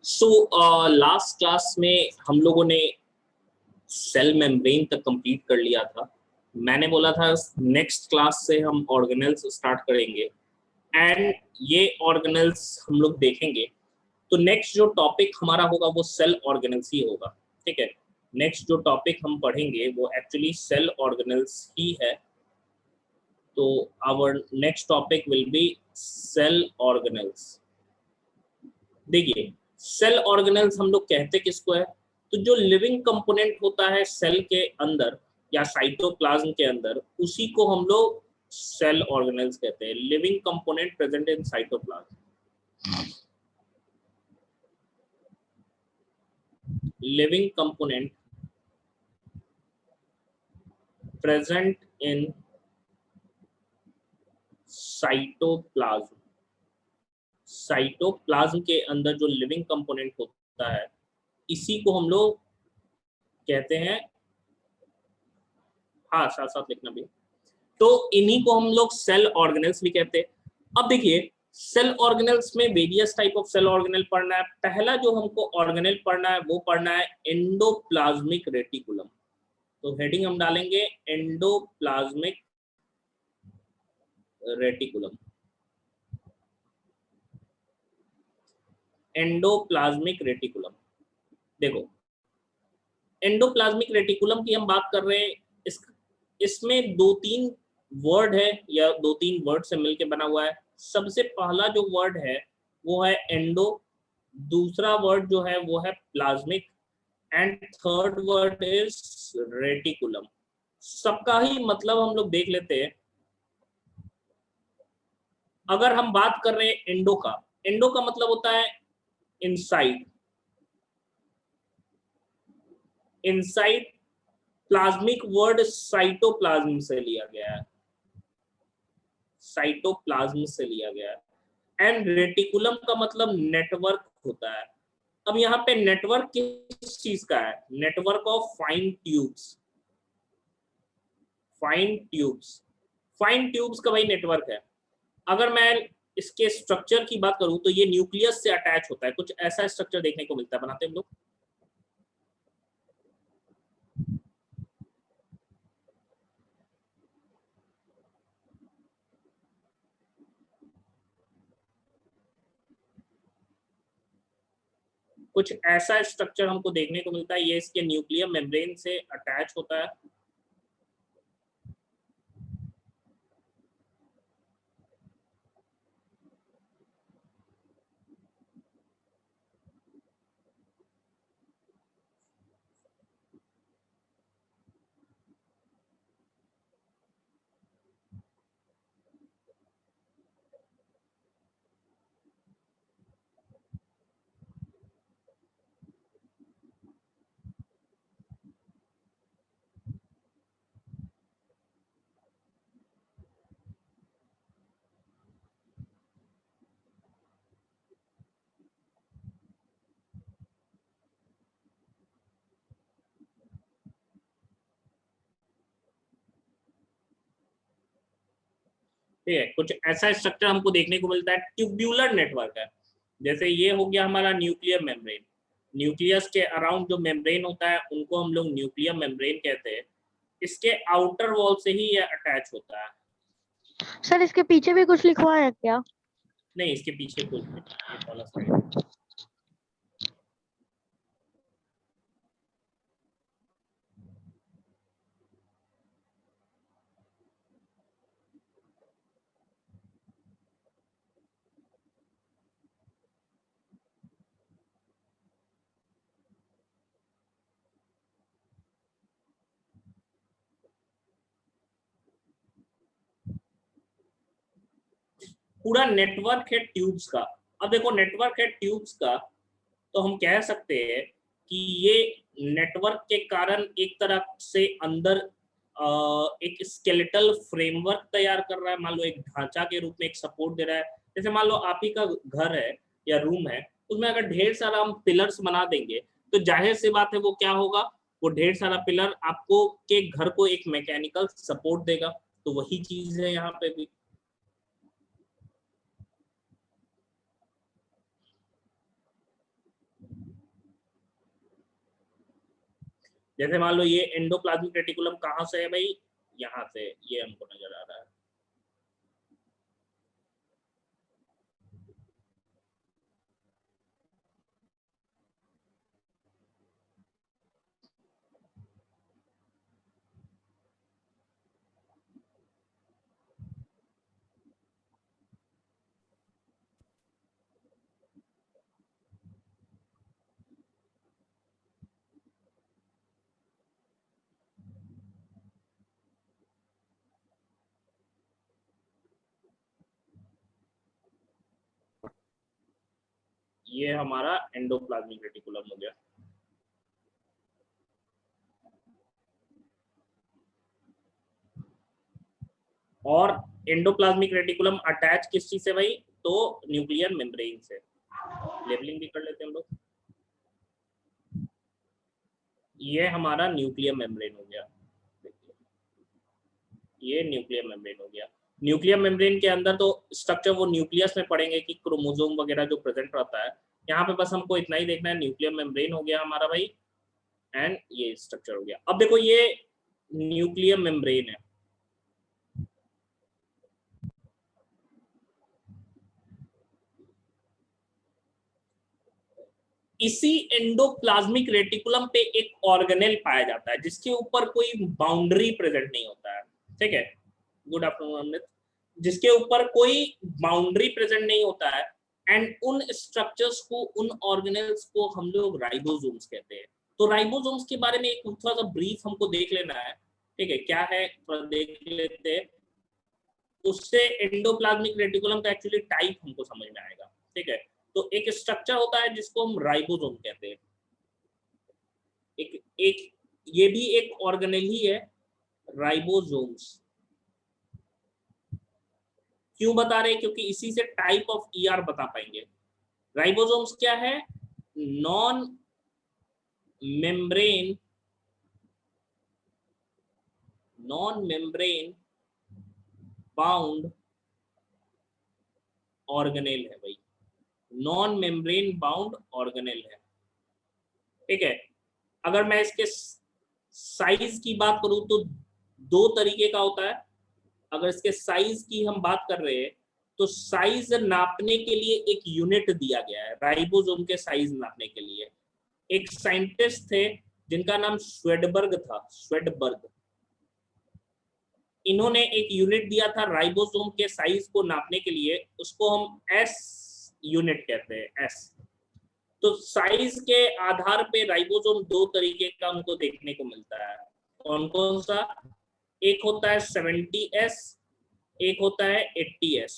So last class में हम लोगों ने सेल मेम्ब्रेन तक कंप्लीट कर लिया था। मैंने बोला था नेक्स्ट क्लास से हम ऑर्गेनेल्स स्टार्ट करेंगे एंड ये ऑर्गेनेल्स हम लोग देखेंगे। तो नेक्स्ट जो टॉपिक हमारा होगा वो सेल ऑर्गेनेल्स ही होगा, ठीक है। नेक्स्ट जो टॉपिक हम पढ़ेंगे वो एक्चुअली सेल ऑर्गेनेल्स ही है। तो our next topic will be cell organelles. देखिए, सेल ऑर्गेनेल्स हम लोग कहते किसको है? तो जो लिविंग कंपोनेंट होता है सेल के अंदर या साइटोप्लाज्म के अंदर, उसी को हम लोग सेल ऑर्गेनेल्स कहते हैं। Living component present in cytoplasm, living component present in cytoplasm. Cytoplasm के अंदर जो लिविंग कंपोनेंट होता है इसी को हम लोग कहते हैं, हाँ साथ साथ लिखना भी, तो इन्हीं को हम लोग सेल ऑर्गेनेल्स भी कहते हैं। अब देखिए, सेल ऑर्गेनेल्स में various type of cell organelle पढ़ना है। पहला जो हमको ऑर्गेनेल पढ़ना है वो पढ़ना है एंडोप्लाज्मिक रेटिकुलम। तो हेडिंग हम डालेंगे एंडोप्लाज्मिक रेटिकुलम। एंडोप्लाज्मिक रेटिकुलम, देखो एंडोप्लाज्मिक रेटिकुलम की हम बात कर रहे हैं। इसमें दो तीन वर्ड है या दो तीन वर्ड से मिलकर बना हुआ है। सबसे पहला जो वर्ड है वो है एंडो, दूसरा वर्ड जो है वो है plasmic and third word is reticulum. सबका ही मतलब हम लोग देख लेते हैं। अगर हम बात कर रहे हैं एंडो का, एंडो का मतलब होता है inside. Inside plasmic word cytoplasm से लिया गया है, साइटोप्लाज्म से लिया गया है। एंड रेटिकुलम का मतलब नेटवर्क होता है। अब यहाँ पे नेटवर्क किस चीज का है? Network of fine tubes. Fine tubes, fine tubes का भाई नेटवर्क है। अगर मैं इसके स्ट्रक्चर की बात करूं तो ये न्यूक्लियस से अटैच होता है। कुछ ऐसा स्ट्रक्चर देखने को मिलता है, बनाते हम लोग। कुछ ऐसा स्ट्रक्चर हमको देखने को मिलता है, ये इसके न्यूक्लियर मेम्ब्रेन से अटैच होता है। ठीक है, कुछ ऐसा स्ट्रक्चर हमको देखने को मिलता है। ट्यूब्यूलर नेटवर्क है। जैसे ये हो गया हमारा न्यूक्लियर मेम्ब्रेन। न्यूक्लियस के अराउंड जो मेम्ब्रेन होता है उनको हम लोग न्यूक्लियर मेम्ब्रेन कहते हैं। इसके आउटर वॉल से ही ये अटैच होता है। सर इसके पीछे भी कुछ लिखवा है क्या? नहीं, इसके पीछे कुछ नहीं, ये वाला साइड है। पूरा नेटवर्क है ट्यूब्स का। अब देखो, नेटवर्क है ट्यूब्स का, तो हम कह सकते हैं कि ये नेटवर्क के कारण एक तरह से अंदर एक स्केलेटल फ्रेमवर्क तैयार कर रहा है। मान लो एक ढांचा के रूप में एक सपोर्ट दे रहा है। जैसे मान लो आप ही का घर है या रूम है, उसमें अगर ढेर सारा हम पिलर्स बना देंगे तो जाहिर सी बात है वो क्या होगा, वो ढेर सारा पिलर आपको के घर को एक मैकेनिकल सपोर्ट देगा। तो वही चीज है यहाँ पे भी। जैसे मान लो ये एंडोप्लाज्मिक रेटिकुलम कहाँ से है भाई, यहाँ से, ये हमको नजर आ रहा है। ये हमारा एंडोप्लाज्मिक रेटिकुलम हो गया। और एंडोप्लाज्मिक रेटिकुलम अटैच किस चीज से भाई, तो न्यूक्लियर मेम्ब्रेन से। लेबलिंग भी कर लेते हैं हम लोग। ये हमारा न्यूक्लियर मेम्ब्रेन हो गया, ये न्यूक्लियर मेम्ब्रेन हो गया। न्यूक्लियर मेम्ब्रेन के अंदर तो स्ट्रक्चर वो न्यूक्लियस में पढ़ेंगे कि क्रोमोसोम वगैरह जो प्रेजेंट रहता है। यहाँ पे बस हमको इतना ही देखना है, न्यूक्लियर मेम्ब्रेन हो गया हमारा भाई, एंड ये स्ट्रक्चर हो गया। अब देखो ये न्यूक्लियर मेम्ब्रेन है, इसी एंडोप्लाज्मिक रेटिकुलम पे एक ऑर्गेनेल पाया जाता है जिसके ऊपर कोई बाउंड्री प्रेजेंट नहीं होता है। ठीक है, गुड आफ्टरनून अमृत। जिसके ऊपर कोई बाउंड्री प्रेजेंट नहीं होता है, एंड उन स्ट्रक्चर्स को, उन ऑर्गेनेल्स को हम लोग राइबोसोम्स कहते हैं। तो राइबोसोम्स के बारे में एक थोड़ा सा ब्रीफ हमको देख लेना है। ठीक है, क्या है थोड़ा देख लेते हैं, उससे एंडोप्लाज्मिक रेटिकुलम का एक्चुअली टाइप हमको समझ में आएगा। ठीक है, तो एक स्ट्रक्चर होता है जिसको हम राइबोसोम कहते हैं। एक ये भी एक ऑर्गेनेल ही है, राइबोसोम्स। क्यों बता रहे हैं, क्योंकि इसी से टाइप ऑफ ईआर बता पाएंगे। राइबोसोम्स क्या है, नॉन मेम्ब्रेन बाउंड ऑर्गेनेल है भाई, नॉन मेम्ब्रेन बाउंड ऑर्गेनेल है। ठीक है, अगर मैं इसके साइज की बात करूं तो दो तरीके का होता है। अगर इसके साइज की हम बात कर रहे हैं तो साइज नापने के लिए एक यूनिट दिया गया है, राइबोसोम के साइज नापने के लिए। एक साइंटिस्ट थे जिनका नाम स्वेडबर्ग था, स्वेडबर्ग। इन्होंने एक यूनिट दिया था राइबोसोम के साइज को नापने के लिए, उसको हम एस यूनिट कहते हैं, एस। तो साइज के आधार पे राइबोसोम दो तरीके का हमको देखने को मिलता है। कौन कौन सा, एक होता है 70S, एक होता है 80S।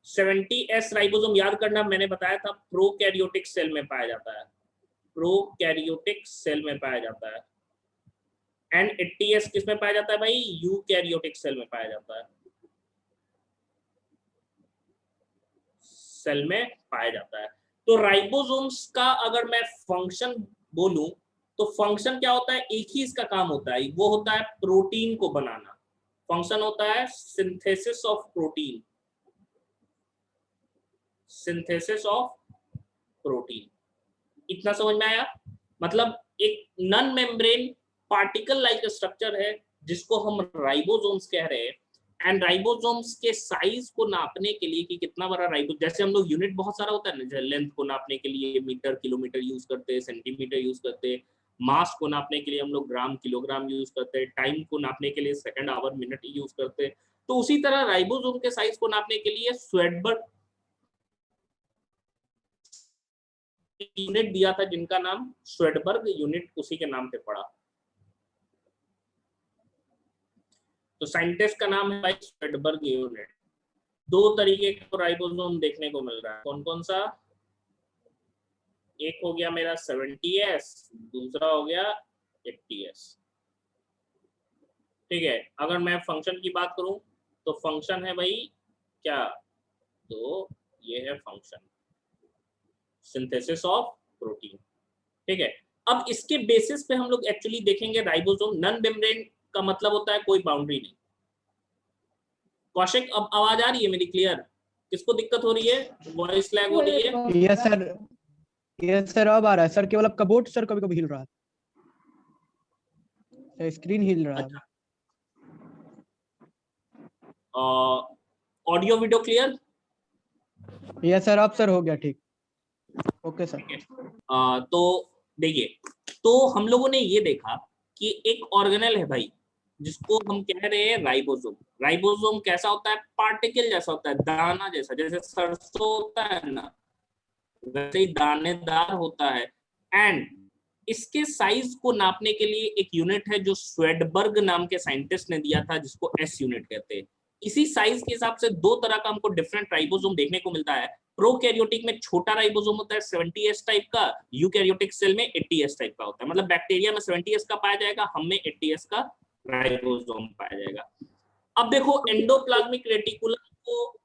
70S राइबोसोम याद करना, मैंने बताया था प्रोकैरियोटिक सेल में पाया जाता है, प्रोकैरियोटिक सेल में पाया जाता है। एंड 80S किस में पाया जाता है भाई, यूकैरियोटिक सेल में पाया जाता है, सेल में पाया जाता है। तो राइबोसोम्स का अगर मैं फंक्शन बोलूं तो फंक्शन क्या होता है, एक ही इसका काम होता है, वो होता है प्रोटीन को बनाना। फंक्शन होता है synthesis of protein, synthesis of protein. इतना समझ में आया। मतलब एक non membrane particle like structure है जिसको हम राइबोसोम्स कह रहे हैं। एंड राइबोसोम्स के साइज को नापने के लिए कि कितना बड़ा राइबो, जैसे हम लोग यूनिट बहुत सारा होता है ना, लेंथ को नापने के लिए मीटर किलोमीटर यूज करते हैं, सेंटीमीटर यूज करते हैं, मास को नापने के लिए हम लोग ग्राम किलोग्राम यूज करते हैं, टाइम को नापने के लिए सेकंड आवर मिनट यूज करते हैं। तो उसी तरह राइबोसोम के साइज को नापने के लिए स्वेडबर्ग यूनिट दिया था जिनका नाम स्वेडबर्ग यूनिट, उसी के नाम पे पड़ा। तो साइंटिस्ट का नाम है भाई स्वेडबर्ग यूनिट। दो तरीके का राइबोसोम देखने को मिल रहा है, कौन कौन सा, एक हो गया मेरा 70S, दूसरा हो गया 80S। ठीक है, अगर मैं फंक्शन की बात करूं तो फंक्शन है भाई क्या, तो ये है फंक्शन, सिंथेसिस ऑफ प्रोटीन। ठीक है, अब इसके बेसिस पे हम लोग एक्चुअली देखेंगे राइबोसोम। नॉन मेम्ब्रेन का मतलब होता है कोई बाउंड्री नहीं। कौशिक, अब आवाज आ रही है मेरी क्लियर? किसको दिक्कत हो रही है, वॉइस लैग हो रही है? यस सर, अब आ रहा है सर। केवल आपका बोर्ड सर कभी कभी हिल रहा है। स्क्रीन हिल रहा है। Audio video clear? Yes sir, अब सर हो गया ठीक। Okay sir. तो देखिए, तो हम लोगों ने ये देखा कि एक ऑर्गेनेल है भाई जिसको हम कह रहे हैं राइबोसोम। राइबोसोम कैसा होता है? पार्टिकल जैसा होता है, दाना जैसा, जैसे सरसों होता है ना वैसे ही दानेदार होता है। एंड इसके साइज को नापने के लिए एक यूनिट है जो स्वेडबर्ग नाम के साइंटिस्ट ने दिया था, जिसको एस यूनिट कहते हैं। इसी साइज के हिसाब से दो तरह का हमको डिफरेंट राइबोसोम देखने को मिलता है। प्रोकैरियोटिक में छोटा राइबोसोम होता है 70S टाइप का, यूकैरियोटिक सेल में 80S टाइप का होता है। मतलब बैक्टीरिया में 70S का पाया जाएगा, हम में 80S का राइबोसोम पाया जाएगा। अब देखो, एंडोप्लाज्मिक रेटिकुलम को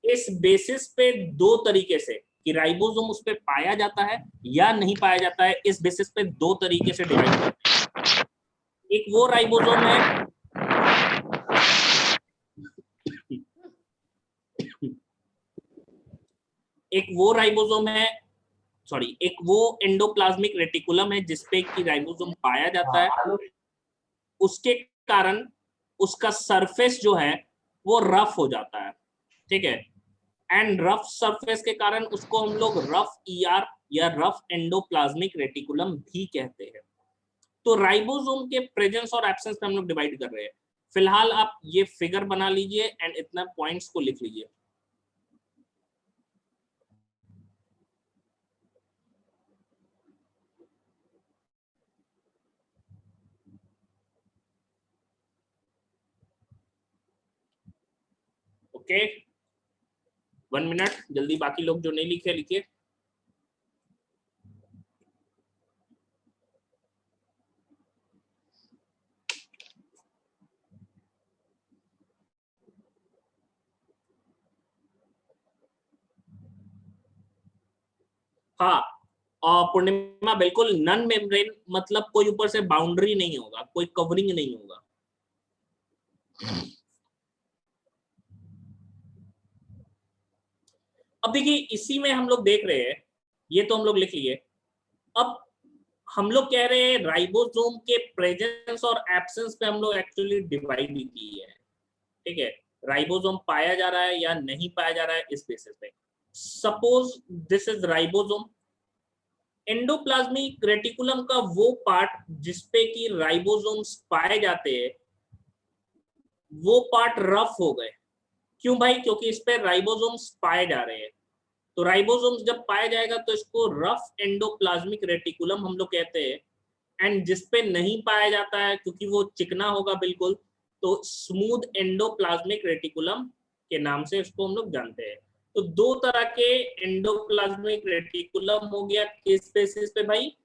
इस बेसिस पे दो तरीके से कि राइबोसोम उस पे पाया जाता है या नहीं पाया जाता है, इस बेसिस पे दो तरीके से डिवाइड करते हैं। एक वो राइबोसोम है एक वो एंडोप्लाज्मिक रेटिकुलम है जिसपे कि राइबोसोम पाया जाता है। उसके कारण उसका सरफेस जो है वो रफ हो जाता है, ठीक है। एंड रफ सरफेस के कारण उसको हम लोग रफ ईआर या रफ एंडोप्लाज्मिक रेटिकुलम भी कहते हैं। तो राइबोसोम के प्रेजेंस और एब्सेंस पे हम लोग डिवाइड कर रहे हैं। फिलहाल आप ये फिगर बना लीजिए एंड इतना पॉइंट्स को लिख लीजिए। ओके, 1 मिनट, जल्दी बाकी लोग जो नहीं लिखे लिखिए। हाँ, और पूर्णिमा बिल्कुल नन मेम्ब्रेन मतलब कोई ऊपर से बाउंड्री नहीं होगा, कोई कवरिंग नहीं होगा। अब देखिए, इसी में हम लोग देख रहे हैं, ये तो हम लोग लिख लिए। अब हम लोग कह रहे हैं राइबोसोम के प्रेजेंस और एब्सेंस पे हम लोग एक्चुअली डिवाइड भी की है, ठीक है। राइबोसोम पाया जा रहा है या नहीं पाया जा रहा है इस बेसिस पे। Suppose this is ribosome. Endoplasmic reticulum का वो पार्ट जिसपे कि राइबोसोम्स पाए जाते हैं वो पार्ट रफ हो गए। क्यों भाई? क्योंकि इस पे राइबोसोम्स पाए जा रहे हैं। तो राइबोसोम्स जब पाया जाएगा तो इसको रफ एंडोप्लाज्मिक रेटिकुलम हम लोग कहते हैं। एंड जिसपे नहीं पाया जाता है क्योंकि वो चिकना होगा बिल्कुल, तो स्मूथ एंडोप्लाज्मिक रेटिकुलम के नाम से इसको हम लोग जानते हैं। तो दो तरह के एंडोप्लाज्मिक रेटिकुलम हो गया, किस बेसिस पे भाई?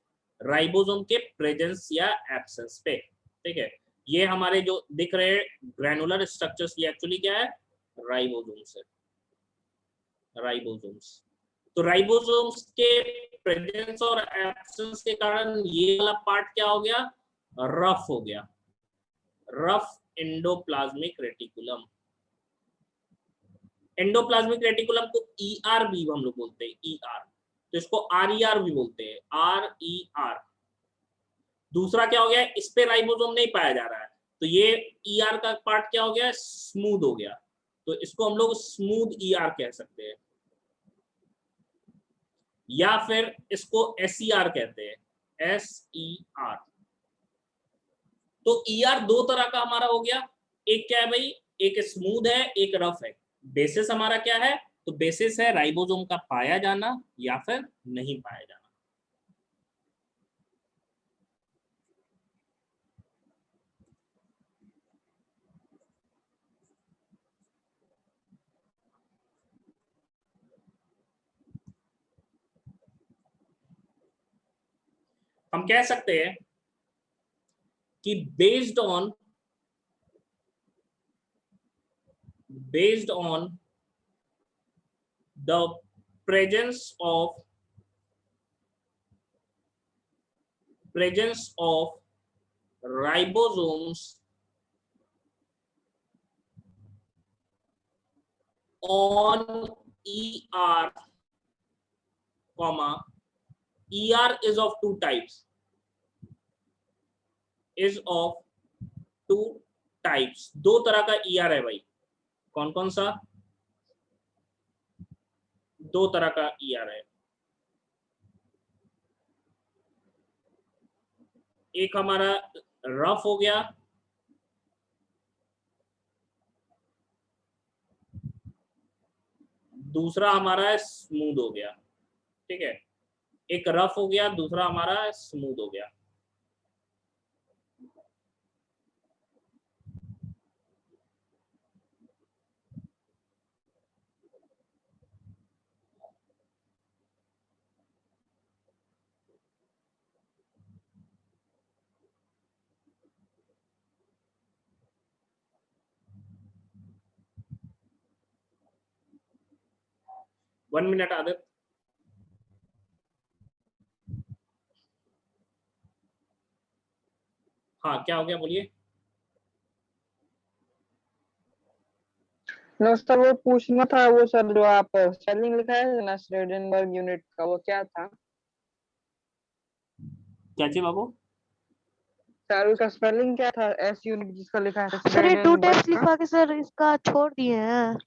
राइबोसोम के प्रेजेंस या एब्सेंस पे, ठीक है। ये हमारे जो दिख रहे ग्रैनुलर स्ट्रक्चर्स, ये एक्चुअली क्या है? राइबोसोम्स है, राइबोसोम्स। तो राइबोसोम्स के प्रेजेंस और एब्सेंस के कारण ये वाला पार्ट क्या हो गया? रफ हो गया, rough endoplasmic reticulum. Endoplasmic reticulum को ईआर भी हम लोग बोलते हैं, ईआर। तो इसको आरईआर भी बोलते हैं, आरईआर। दूसरा क्या हो गया? इस पे राइबोसोम नहीं पाया जा रहा है, तो ये ईआर का पार्ट क्या हो गया? स्मूथ हो गया। तो इसको हम लोग स्मूथ ईआर कह सकते हैं, या फिर इसको एसईआर कहते हैं, एसईआर। तो ईआर दो तरह का हमारा हो गया। एक क्या है भाई? एक स्मूथ है, एक रफ है। बेसिस हमारा क्या है? तो बेसिस है राइबोसोम का पाया जाना या फिर नहीं पाया जाना। हम कह सकते हैं कि based on the presence of ribosomes on ER, ER is of two types, is of two types, दो तरह का ईआर है भाई। कौन कौन सा? दो तरह का ईआर है। एक हमारा रफ हो गया, दूसरा हमारा स्मूथ हो गया। ठीक है, एक रफ हो गया, दूसरा हमारा स्मूथ हो गया। One minute Aditya. हाँ, क्या हो गया, बोलिए। नो सर, वो पूछना था, वो सर जो आप स्पेलिंग लिखा है ना श्रेडेनबर्ग यूनिट का, वो क्या था क्या चीज बाबू? सर? उसका स्पेलिंग क्या था? एस यूनिट जिसका लिखा है सर ये 2 टाइप्स श्रेडेनबर्ग का। लिखवा के सर इसका छोड़ दिए हैं।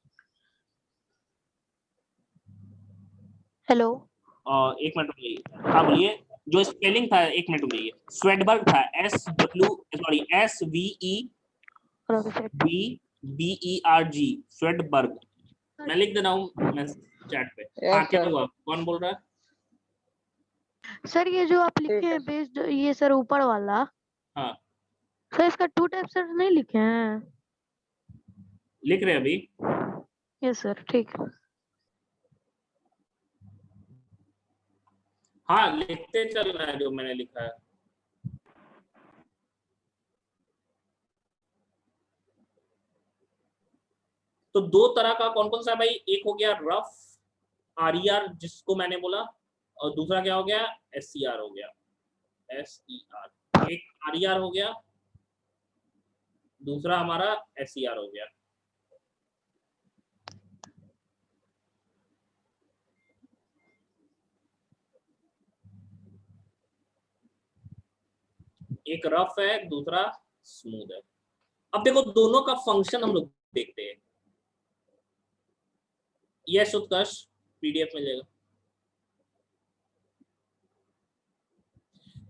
हेलो। एक मिनट रुकिए। हाँ बोलिए। जो स्पेलिंग था, एक मिनट रुकिए। स्वेडबर्ग था, SWEDBERG, स्वेडबर्ग। मैं लिख दे रहा हूँ मैं चैट पे। हाँ, यस क्या सर। हुआ, कौन बोल रहा है? सर ये जो आप लिखे ठीक है हैं बेस्ड, ये सर ऊपर वाला, हाँ, सर इसका 2 टाइप सर नहीं लिखे हैं। लिख रहे हैं अभी। यस सर, ठीक है। हाँ, लिखते चल रहा है जो मैंने लिखा है। तो दो तरह का कौन कौन सा है भाई? एक हो गया रफ RER जिसको मैंने बोला, और दूसरा क्या हो गया? SCR हो गया, SER। एक RER हो गया, दूसरा हमारा SCR हो गया। एक रफ है, दूसरा स्मूथ है। अब देखो दोनों का फंक्शन हम लोग देखते हैं। यस उत्कर्ष, PDF मिलेगा।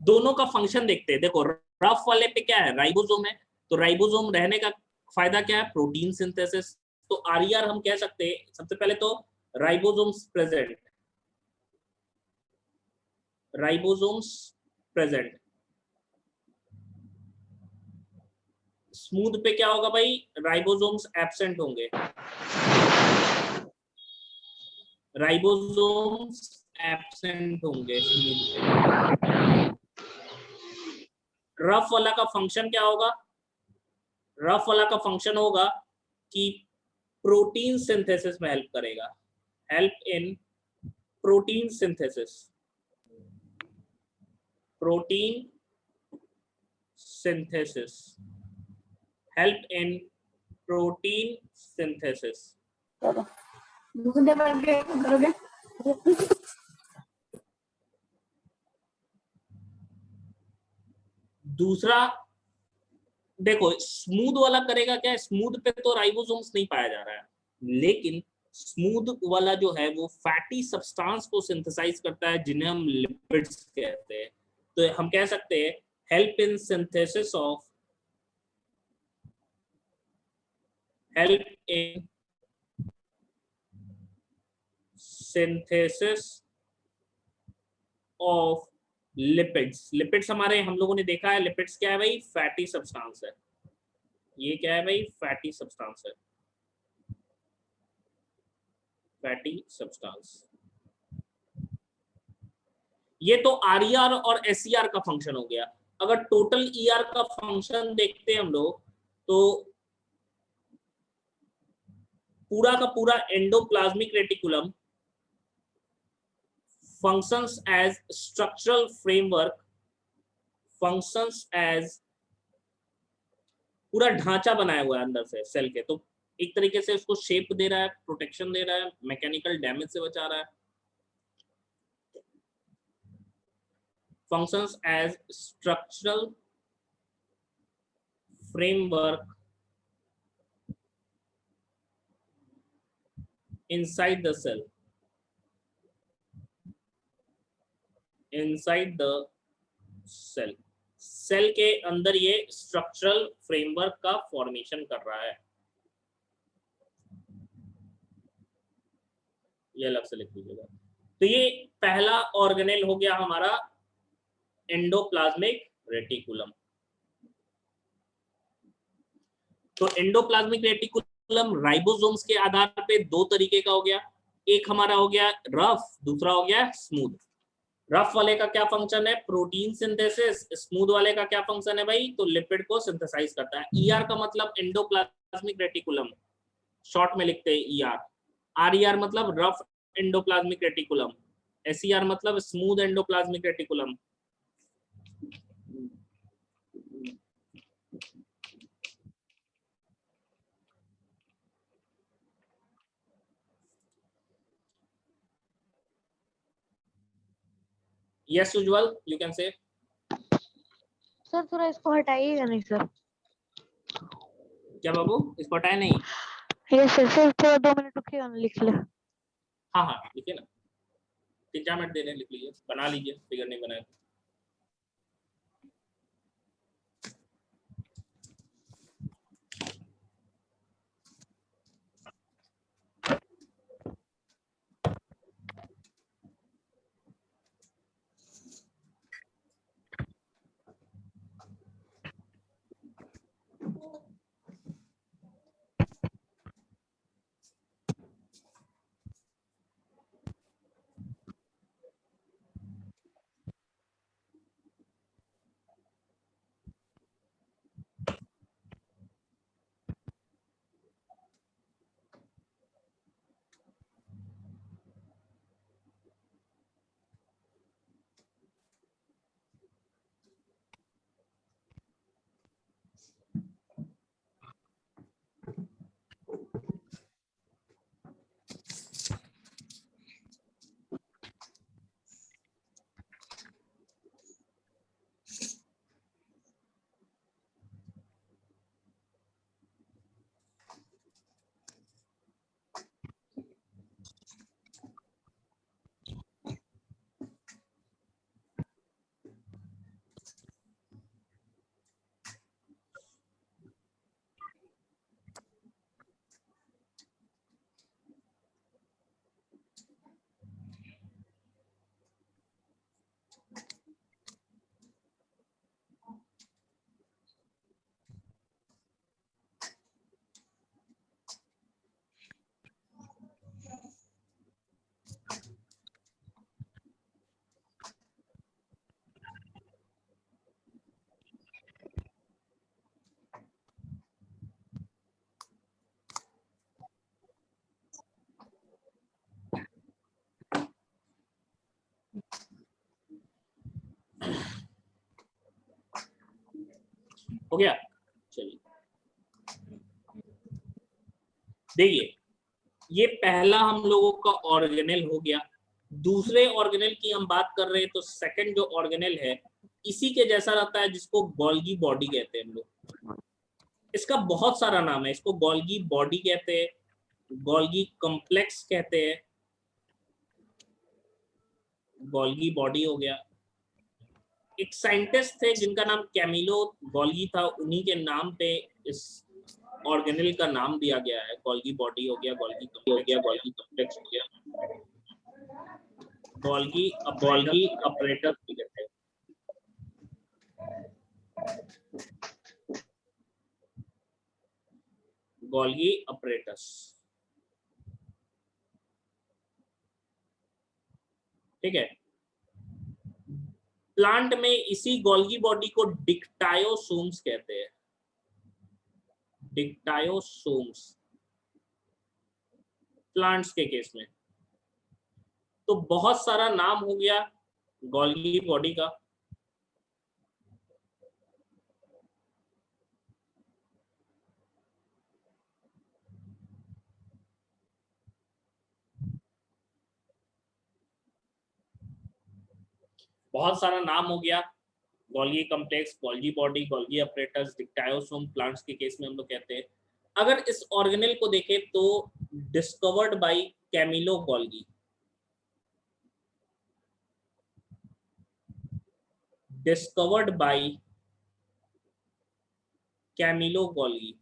दोनों का फंक्शन देखते हैं। देखो रफ वाले पे क्या है? राइबोसोम है। तो राइबोसोम रहने का फायदा क्या है? Protein synthesis. तो RER हम कह सकते हैं सबसे पहले तो ribosomes present, ribosomes present. Smooth पे क्या होगा भाई? राइबोसोम्स एब्सेंट होंगे, राइबोसोम्स एब्सेंट होंगे स्मूथ पे। रफ वाला का फंक्शन क्या होगा? रफ वाला का फंक्शन होगा कि प्रोटीन सिंथेसिस में हेल्प करेगा, help in protein synthesis, protein synthesis, help in protein synthesis. दूसरा देखो स्मूथ वाला करेगा क्या? स्मूथ पे तो राइबोसोम्स नहीं पाया जा रहा है, लेकिन स्मूथ वाला जो है वो फैटी सब्सटेंस को सिंथेसाइज करता है जिन्हें हम लिपिड्स कहते हैं। तो हम कह सकते हैं help in synthesis of, help in synthesis of lipids. Lipids हमारे हम लोगों ने देखा है, लिपिड्स क्या है भाई? फैटी सब्सटेंस है। ये क्या है भाई? फैटी सब्सटेंस है, फैटी सब्सटेंस। ये तो RER और SCR का फंक्शन हो गया। अगर टोटल ER का फंक्शन देखते हैं हम लोग, तो पूरा का पूरा endoplasmic reticulum functions as structural framework, functions as पूरा ढांचा बनाया हुआ है अंदर से सेल के। तो एक तरीके से उसको शेप दे रहा है, प्रोटेक्शन दे रहा है, मैकेनिकल डैमेज से बचा रहा है। functions as structural framework inside the cell, inside the cell, cell के अंदर ये स्ट्रक्चरल फ्रेमवर्क का फॉर्मेशन कर रहा है। ये अलग से लिख लीजिएगा। तो ये पहला ऑर्गेनेल हो गया हमारा एंडोप्लाज्मिक रेटिकुलम। तो एंडोप्लाज्मिक रेटिकुलम राइबोसोम्स के आधार पे दो तरीके का हो गया, एक हमारा हो गया रफ, दूसरा हो गया स्मूथ। रफ वाले का क्या फंक्शन है? Protein synthesis. स्मूथ वाले का क्या फंक्शन है भाई? तो लिपिड को सिंथेसाइज करता है। ईआर का मतलब एंडोप्लाज्मिक रेटिकुलम, शॉर्ट में लिखते हैं ईआर। आरईआर मतलब रफ एंडोप्लाज्मिक रेटिकुलम, एसईआर मतलब smooth endoplasmic reticulum. Yes Ujjwal, you can say. Sir थोड़ा इसको हटाइएगा नहीं सर। क्या बाबू, इसको हटाए नहीं? यस सर थोड़ा 2 मिनट रुकिएगा ना, लिख ले। हाँ हाँ लिखिए ना, 3-4 मिनट दे रहे हैं, लिख लीजिए, बना लीजिए, फिगर नहीं बनाया। हो गया? चलिए देखिए, ये पहला हम लोगों का ऑर्गेनेल हो गया। दूसरे ऑर्गेनेल की हम बात कर रहे हैं, तो सेकंड जो ऑर्गेनेल है इसी के जैसा रहता है, जिसको गोल्गी बॉडी कहते हैं हम लोग। इसका बहुत सारा नाम है, इसको गोल्गी बॉडी कहते हैं, गोल्गी कॉम्प्लेक्स कहते हैं, गोल्गी बॉडी हो गया। एक साइंटिस्ट थे जिनका नाम कैमिलो गोल्गी था, उन्हीं के नाम पे इस ऑर्गेनेल का नाम दिया गया है। गोल्गी बॉडी हो गया, गोल्गी हो गया, गोल्गी कॉम्प्लेक्स हो गया, गोल्गी ऑपरेटर भी कहते हैं। गोल्गी ऑपरेटस, ठीक है। प्लांट में इसी गोल्गी बॉडी को डिक्टायोसोम्स कहते हैं, डिक्टायोसोम्स प्लांट्स के केस में। तो बहुत सारा नाम हो गया गोल्गी बॉडी का। बहुत सारा नाम हो गया Golgi complex, Golgi body, Golgi apparatus, dictyosome plants के केस में हम लोग कहते हैं। अगर इस ऑर्गेनेल को देखें तो discovered by Camillo Golgi, discovered by Camillo Golgi,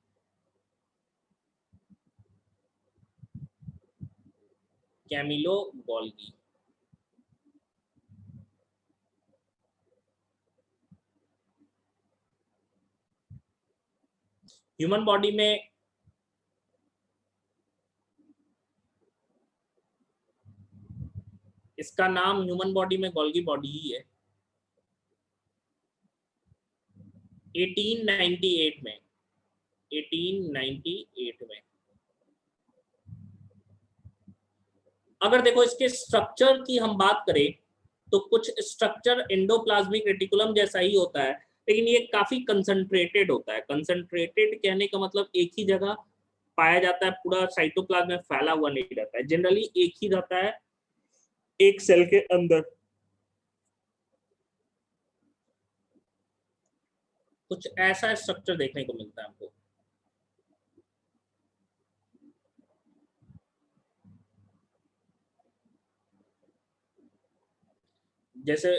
Camillo Golgi. Human body में इसका नाम ह्यूमन बॉडी में गोल्गी बॉडी ही है। 1898 में, 1898 में। अगर देखो इसके स्ट्रक्चर की हम बात करें तो कुछ स्ट्रक्चर एंडोप्लाज्मिक रेटिकुलम जैसा ही होता है, लेकिन ये काफी कंसंट्रेटेड होता है। कंसंट्रेटेड कहने का मतलब एक ही जगह पाया जाता है, पूरा साइटोप्लाज्म में फैला हुआ नहीं रहता है, जनरली एक ही रहता है एक सेल के अंदर। कुछ ऐसा स्ट्रक्चर देखने को मिलता है हमको। जैसे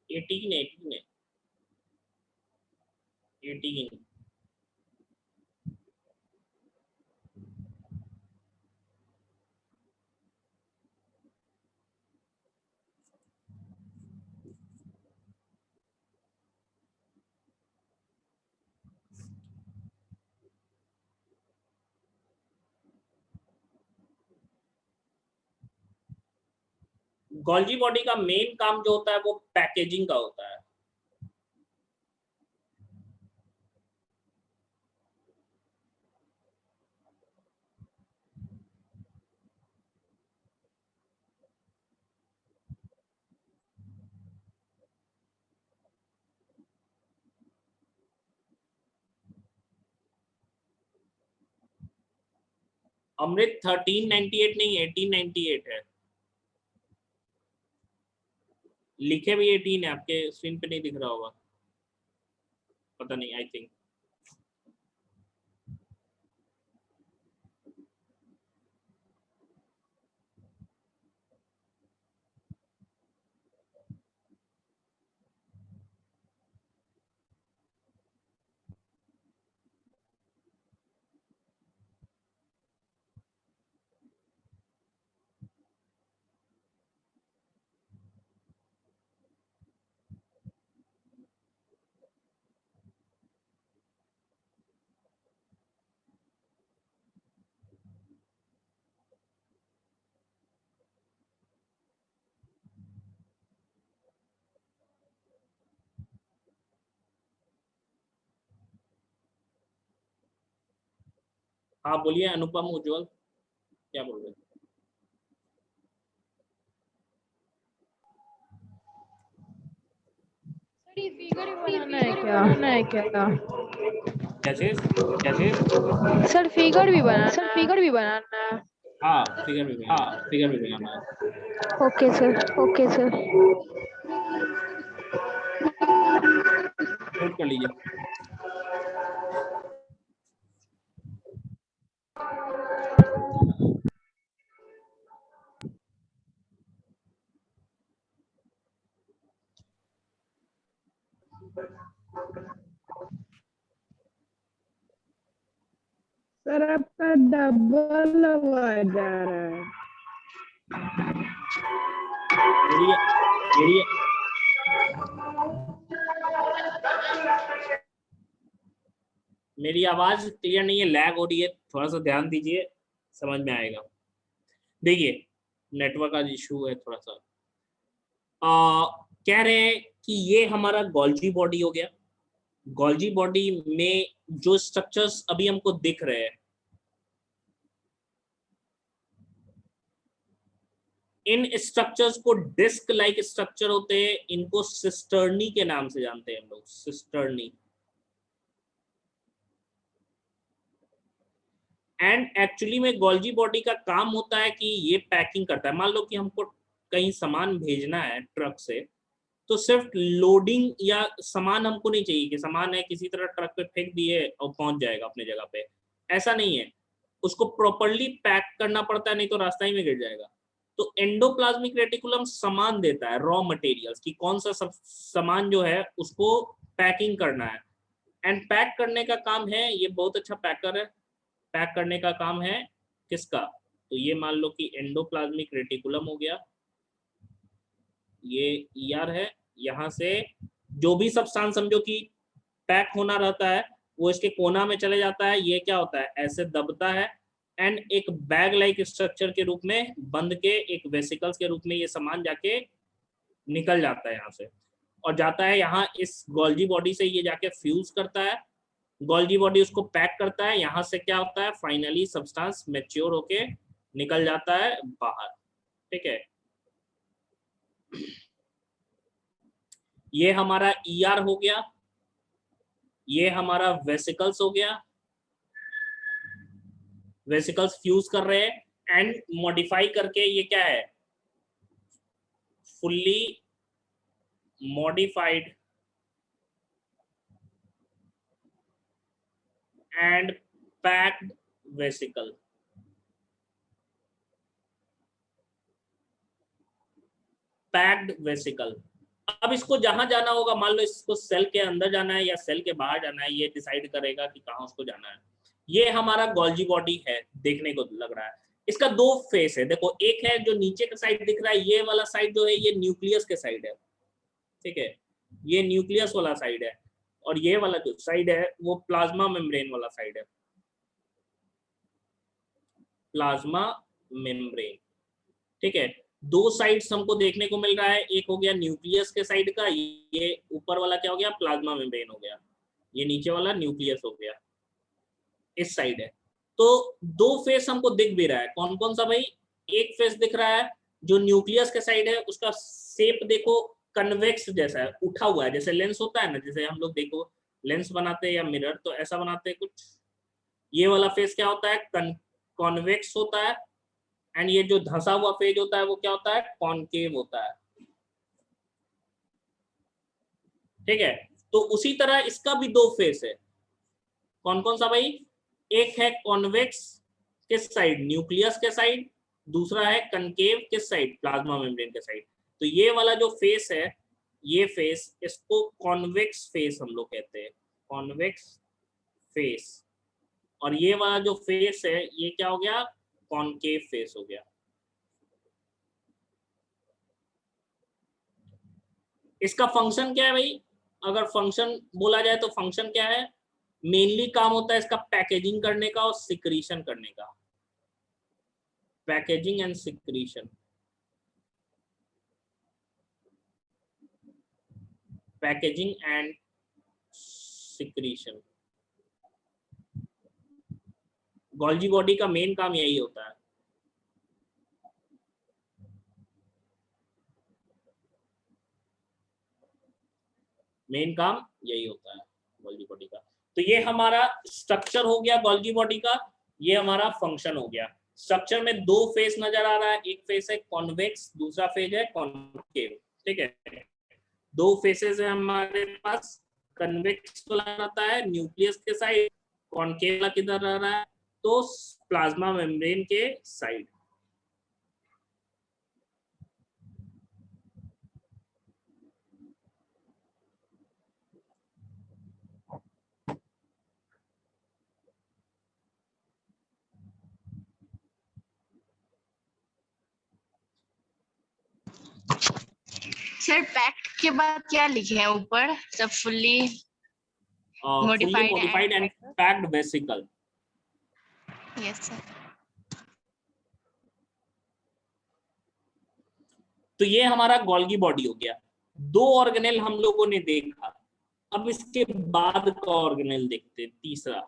एटीन गोल्गी बॉडी का मेन काम जो होता है वो पैकेजिंग का होता है। अमृत 1398 नहीं 1898 है, लिखे भी 18 है, आपके स्क्रीन पे नहीं दिख रहा होगा, पता नहीं, आई थिंक। हाँ बोलिए अनुपम उज्जवल, क्या बोल रहे हैं? फिगर बनाना है क्या? कैसे सर फिगर भी बनाना है। हाँ फिगर भी बनाना है। Okay sir. नोट कर लीजिए। सर आपका डबल आवाज आ रहा है। मेरी आवाज क्लियर नहीं है, लैग हो रही है, थोड़ा सा ध्यान दीजिए, समझ में आएगा। देखिए नेटवर्क का इशू है थोड़ा सा। कह रहे हैं कि ये हमारा गोल्गी बॉडी हो गया, गोल्जी बॉडी में जो स्ट्रक्चर्स अभी हमको दिख रहे हैं, इन स्ट्रक्चर्स को डिस्क लाइक स्ट्रक्चर होते हैं, इनको सिस्टर्नी के नाम से जानते हैं हम लोग, सिस्टर्नी। एंड एक्चुअली में गोल्जी बॉडी का काम होता है कि ये पैकिंग करता है। मान लो कि हमको कहीं सामान भेजना है ट्रक से, तो सिर्फ लोडिंग या सामान हमको नहीं चाहिए कि सामान है किसी तरह ट्रक पे फेंक दिए और पहुंच जाएगा अपने जगह पे, ऐसा नहीं है। उसको प्रॉपर्ली पैक करना पड़ता है, नहीं तो रास्ता ही में गिर जाएगा। तो एंडोप्लाज्मिक रेटिकुलम सामान देता है, रॉ मटेरियल्स की कौन सा सब सामान जो है उसको पैकिंग करना है। एंड पैक करने का काम है, ये बहुत अच्छा पैकर है, पैक करने का काम है किसका, तो ये मान लो कि एंडोप्लाज्मिक रेटिकुलम हो गया, ये ईआर है। यहाँ से जो भी सब्सटेंस समझो कि पैक होना रहता है वो इसके कोना में चले जाता है, ये क्या होता है ऐसे दबता है एंड एक बैग लाइक स्ट्रक्चर के रूप में बंद के एक वेसिकल्स के रूप में ये सामान जाके निकल जाता है यहाँ से और जाता है यहाँ इस गोल्जी बॉडी से, ये जाके फ्यूज करता है, गोल्जी बॉडी उसको पैक करता है, यहाँ से क्या होता है फाइनली सब्सटेंस मैच्योर होके निकल जाता है बाहर। ठीक है, ये हमारा ईआर हो गया, ये हमारा वेसिकल्स हो गया, वेसिकल्स फ्यूज कर रहे हैं एंड मॉडिफाई करके ये क्या है fully modified and packed vesicle. Packed vesicle, अब इसको जहां जाना होगा, मान लो इसको सेल के अंदर जाना है या सेल के बाहर जाना है, ये डिसाइड करेगा कि कहां उसको जाना है। ये हमारा गोल्जी बॉडी है, देखने को लग रहा है। इसका दो फेस है, देखो एक है जो नीचे का साइड दिख रहा है, ये वाला साइड जो है ये न्यूक्लियस के साइड है। ठीक है, ये न्यूक्लियस वाला साइड है और ये वाला जो साइड है वो प्लाज्मा मेम्ब्रेन वाला साइड है, प्लाज्मा मेम्ब्रेन। ठीक है, दो साइड्स हमको देखने को मिल रहा है, एक हो गया न्यूक्लियस के साइड का, ये ऊपर वाला क्या हो गया प्लाज्मा मेम्ब्रेन हो गया, ये नीचे वाला न्यूक्लियस हो गया, इस साइड है। तो दो फेस हमको दिख भी रहा है, कौन कौन सा भाई, एक फेस दिख रहा है जो न्यूक्लियस के साइड है, उसका शेप देखो कन्वेक्स जैसा है, उठा हुआ है, जैसे लेंस होता है ना, जैसे हम लोग देखो लेंस बनाते हैं या मिरर तो ऐसा बनाते हैं कुछ। ये वाला फेस क्या होता है कॉन्वेक्स होता है एंड ये जो धंसा हुआ फेज होता है वो क्या होता है कॉनकेव होता है। ठीक है, तो उसी तरह इसका भी दो फेस है, कौन कौन सा भाई, एक है कॉन्वेक्स किस साइड न्यूक्लियस के साइड, दूसरा है कनकेव किस साइड प्लाज्मा मेम्ब्रेन के साइड। तो ये वाला जो फेस है, ये फेस इसको कॉन्वेक्स फेस हम लोग कहते हैं, कॉन्वेक्स फेस। और ये वाला जो फेस है ये क्या हो गया कॉनकेव फेस हो गया। इसका फंक्शन क्या है भाई, अगर फंक्शन बोला जाए तो फंक्शन क्या है, मेनली काम होता है इसका पैकेजिंग करने का और सिक्रीशन करने का, packaging and secretion, packaging and secretion. Golgi body का मेन काम यही होता है। मेन काम यही होता है गोल्जी बॉडी का। तो ये हमारा स्ट्रक्चर हो गया गोल्जी बॉडी का, ये हमारा फंक्शन हो गया। स्ट्रक्चर में दो फेस नजर आ रहा है, एक फेस है कॉन्वेक्स, दूसरा फेस है कॉनकेव। ठीक है, दो फेसेस है हमारे पास, कन्वेक्स वाला रहता है न्यूक्लियस के साइड, कॉनकेव वाला किधर रह रहा है तो प्लाज्मा मेम्ब्रेन के साइड। सर पैक के बाद क्या लिखे हैं ऊपर, सब fully modified and packed vesicle. Yes sir. तो ये हमारा गोल्गी बॉडी हो गया। दो ऑर्गेनेल हम लोगों ने देखा, अब इसके बाद का ऑर्गेनेल देखते हैं, तीसरा।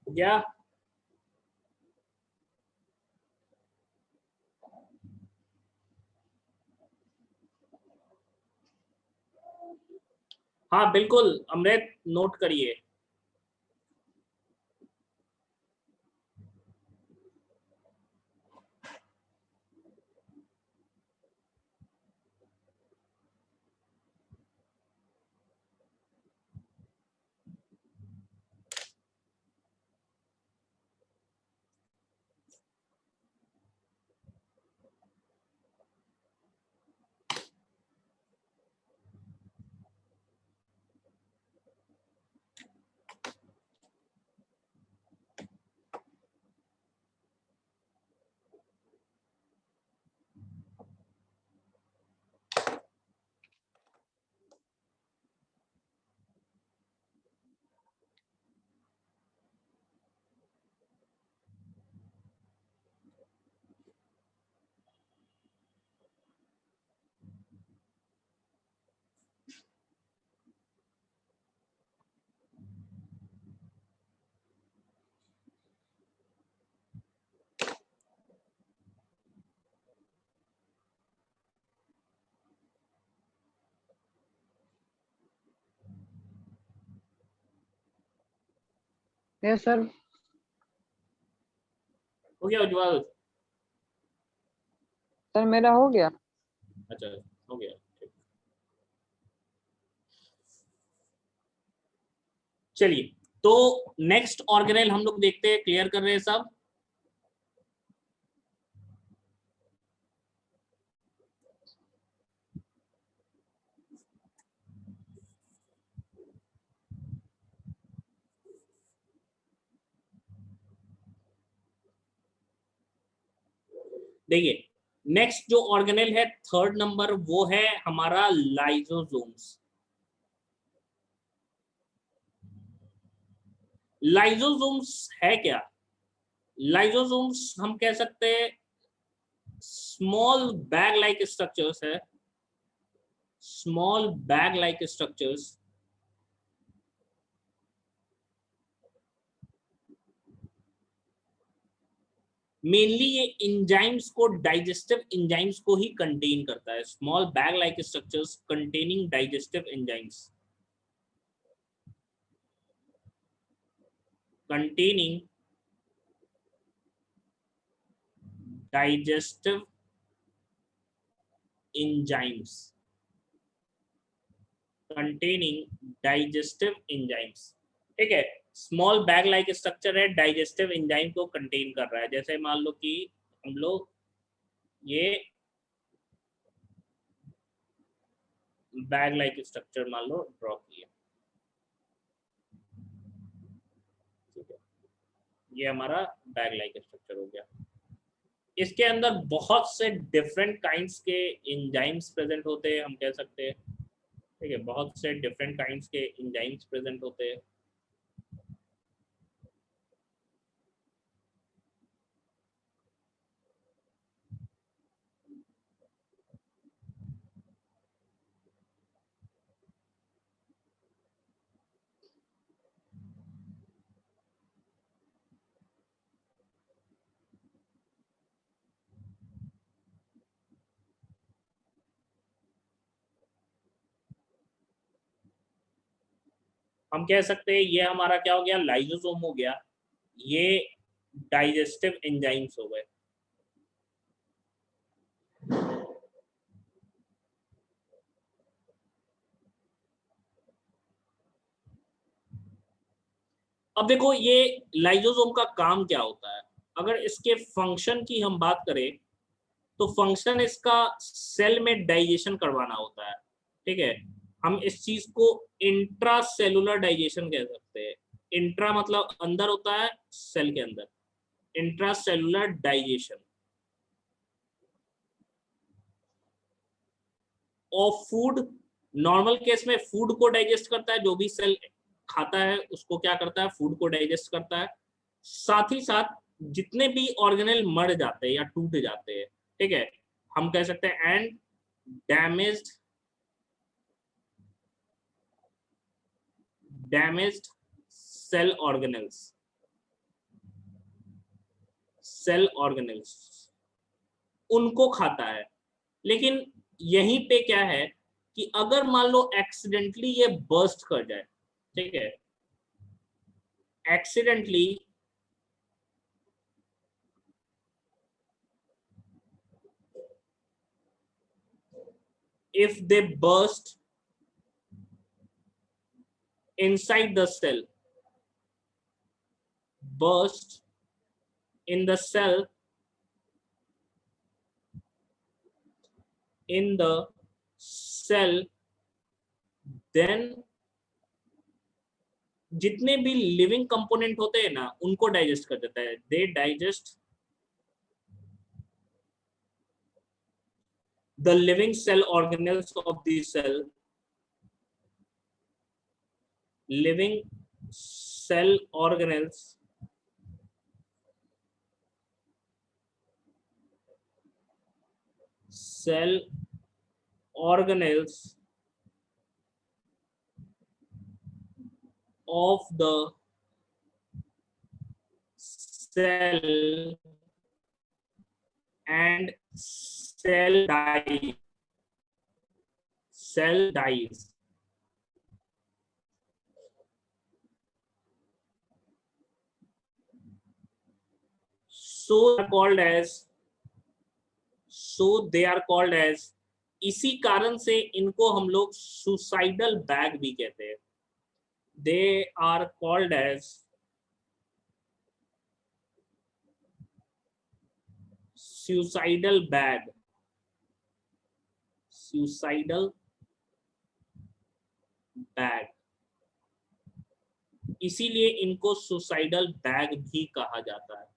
क्या हाँ बिल्कुल अमृत, नोट करिए। Yes sir. हो गया उज्जवल? सर मेरा हो गया। अच्छा हो गया, ठीक। चलिए, तो नेक्स्ट ऑर्गेनेल हम लोग देखते हैं, क्लियर कर रहे हैं सब? देखिए, नेक्स्ट जो ऑर्गेनेल है थर्ड नंबर, वो है हमारा लाइसोसोम्स। लाइसोसोम्स है क्या? लाइसोसोम्स हम कह सकते हैं स्मॉल बैग लाइक स्ट्रक्चर्स है, small bag like structures. Mainly ये एंजाइम्स को, डाइजेस्टिव एंजाइम्स को ही कंटेन करता है। Small bag like structures containing digestive enzymes, containing digestive enzymes, containing digestive enzymes. ठीक है, स्मॉल बैग लाइक स्ट्रक्चर है, डाइजेस्टिव एंजाइम को कंटेन कर रहा है। जैसे मान लो कि हम लोग ये बैग लाइक स्ट्रक्चर मान लो ड्रॉ किया, ठीक है, ये हमारा बैग लाइक स्ट्रक्चर हो गया। इसके अंदर बहुत से डिफरेंट काइंड्स के एंजाइम्स प्रेजेंट होते हैं, हम कह सकते हैं। ठीक है, बहुत से डिफरेंट काइंड्स के एंजाइम्स प्रेजेंट होते हैं। हम कह सकते हैं ये हमारा क्या हो गया, लाइसोसोम हो गया, ये डाइजेस्टिव एंजाइम्स हो गए। अब देखो ये लाइजोसोम का काम क्या होता है, अगर इसके फंक्शन की हम बात करें तो फंक्शन इसका सेल में डाइजेशन करवाना होता है, ठीक है। हम इस चीज को इंट्रा सेलुलर डाइजेशन कह सकते हैं। इंट्रा मतलब अंदर होता है सेल के अंदर, intra cellular digestion of food. Normal case में फूड को डाइजेस्ट करता है, जो भी सेल खाता है उसको क्या करता है, फूड को डाइजेस्ट करता है। साथ ही साथ जितने भी ऑर्गेनेल मर जाते हैं या टूट जाते हैं, ठीक है, हम कह सकते हैं एंड डैमेज्ड सेल ऑर्गेनेल्स उनको खाता है। लेकिन यहीं पे क्या है कि अगर मान लो एक्सीडेंटली ये बर्स्ट कर जाए, ठीक है, accidentally if they burst inside the cell, burst in the cell, then जितने भी लिविंग कंपोनेंट होते हैं ना उनको डाइजेस्ट कर देता है। दे digest the living cell organelles of the cell, living cell organelles of the cell and cell dies. So they are called as, इसी कारण से इनको हम लोग सुसाइडल बैग भी कहते हैं। They are called as suicidal bag, इसीलिए इनको सुसाइडल बैग भी कहा जाता है।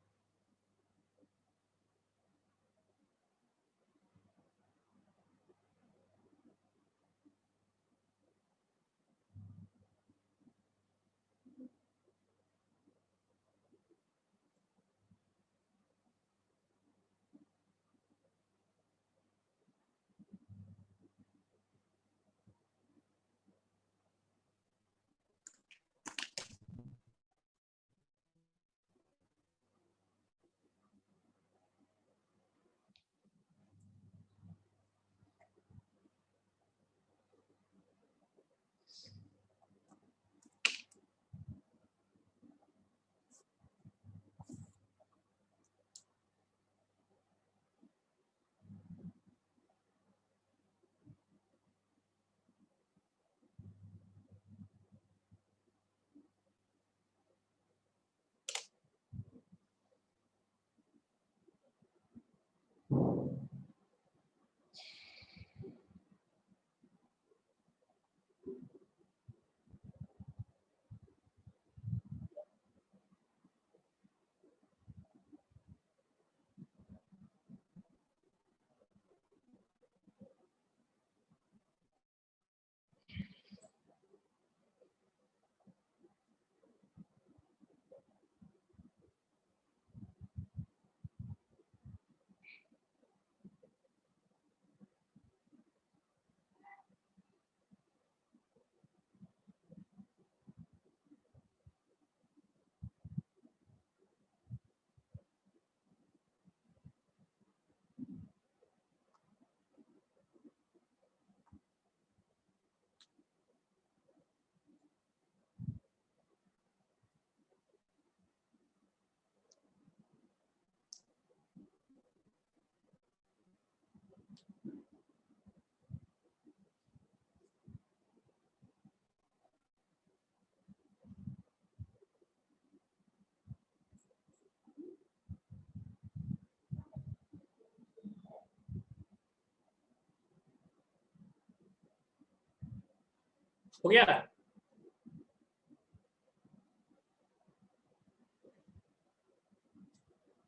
हो गया?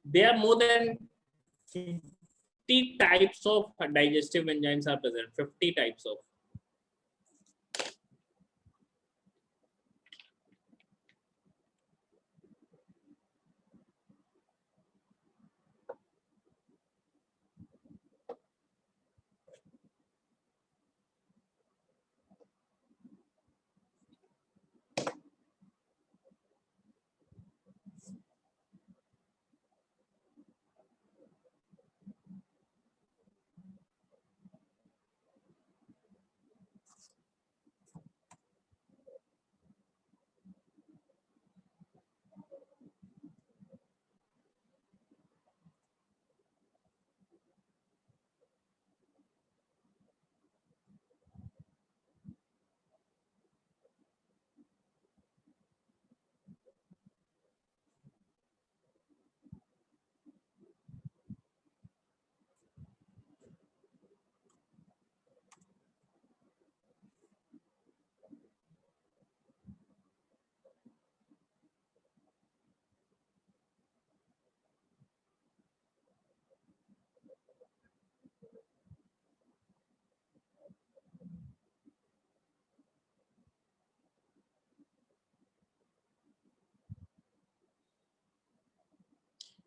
There are more than 50 types of digestive enzymes are present. 50 types of.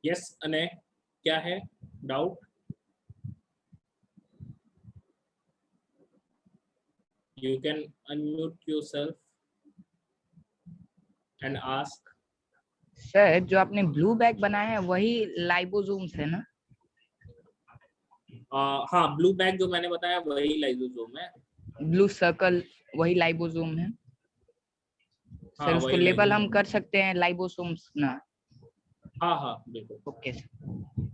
Yes, Anay, क्या है doubt? You can unmute yourself and ask. Sir जो आपने ब्लू बैग बनाया है वही लाइबोसोम्स है ना? हाँ, ब्लू बैग जो मैंने बताया वही लाइसोसोम है। ब्लू सर्कल वही लाइबोसोम है? हाँ, सर उसको वही लेबल हम लाइसोसोम। कर सकते हैं लाइबोसोम्स ना? हाँ हाँ बिल्कुल। Okay sir.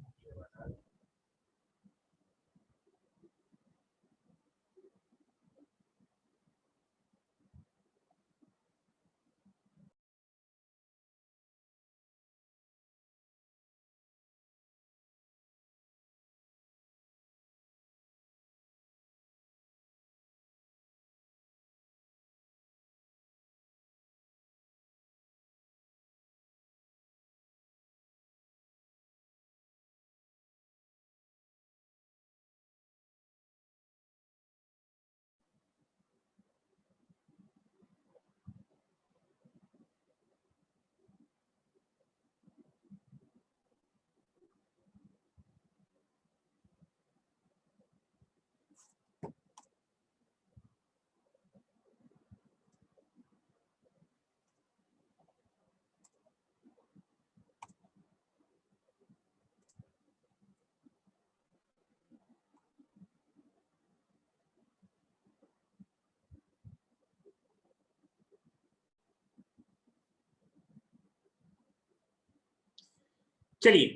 चलिए,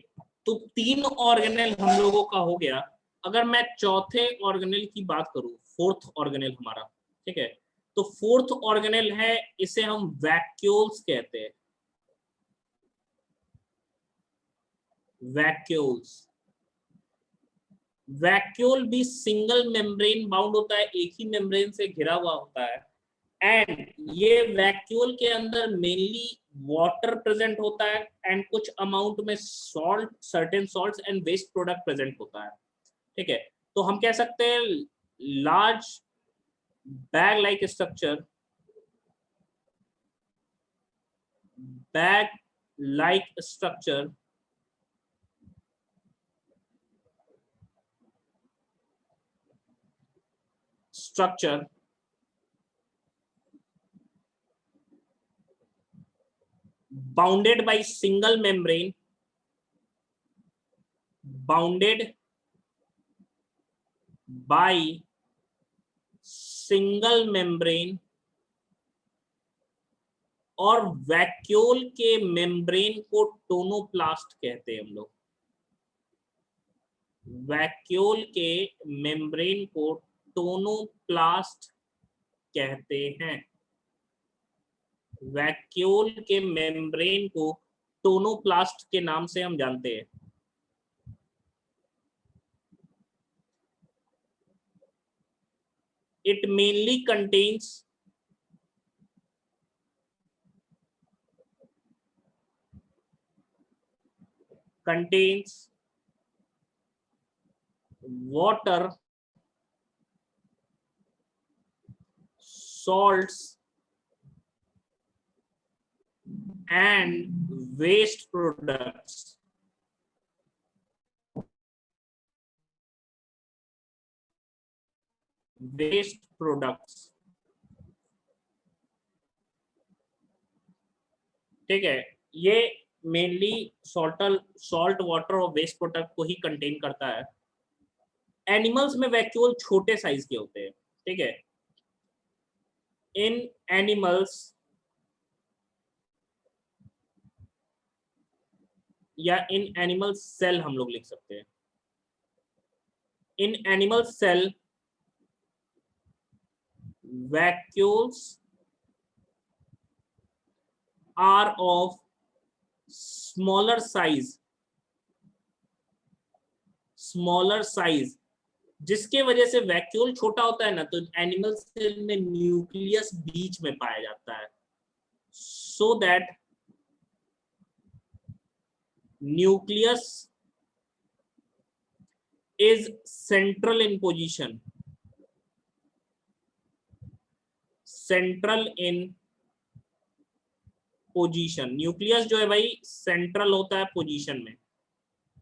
तो 3 ऑर्गेनेल हम लोगों का हो गया। अगर मैं चौथे ऑर्गेनेल की बात करूं, फोर्थ ऑर्गेनेल हमारा, ठीक है, तो फोर्थ ऑर्गेनेल है, इसे हम वैक्यूल्स कहते हैं। वैक्यूल्स। वैक्यूल भी सिंगल मेम्ब्रेन बाउंड होता है, एक ही मेम्ब्रेन से घिरा हुआ होता है। एंड ये वैक्यूल के अंदर मेनली वाटर प्रेजेंट होता है एंड कुछ अमाउंट में salt, certain salts and waste product present होता है। ठीक है, तो हम कह सकते हैं large bag like structure, bag like structure bounded by single membrane, bounded by single membrane, और वैक्यूल के मेम्ब्रेन को टोनोप्लास्ट कहते हैं हम लोग। वैक्यूल के मेम्ब्रेन को टोनोप्लास्ट कहते हैं। वैक्यूल के मेम्ब्रेन को टोनोप्लास्ट के नाम से हम जानते हैं। It mainly contains contains water, salts and waste products. Waste products. ठीक है, ये मेनली सॉल्ट वाटर और वेस्ट प्रोडक्ट को ही कंटेन करता है। एनिमल्स में वैक्यूल छोटे साइज के होते हैं, ठीक है। इन एनिमल्स या इन एनिमल सेल हम लोग लिख सकते हैं। In animal cell vacuoles are of smaller size, जिसके वजह से वैक्यूल छोटा होता है ना, तो एनिमल सेल में न्यूक्लियस बीच में पाया जाता है, so that nucleus is central in position, nucleus जो है भाई सेंट्रल होता है पोजीशन में,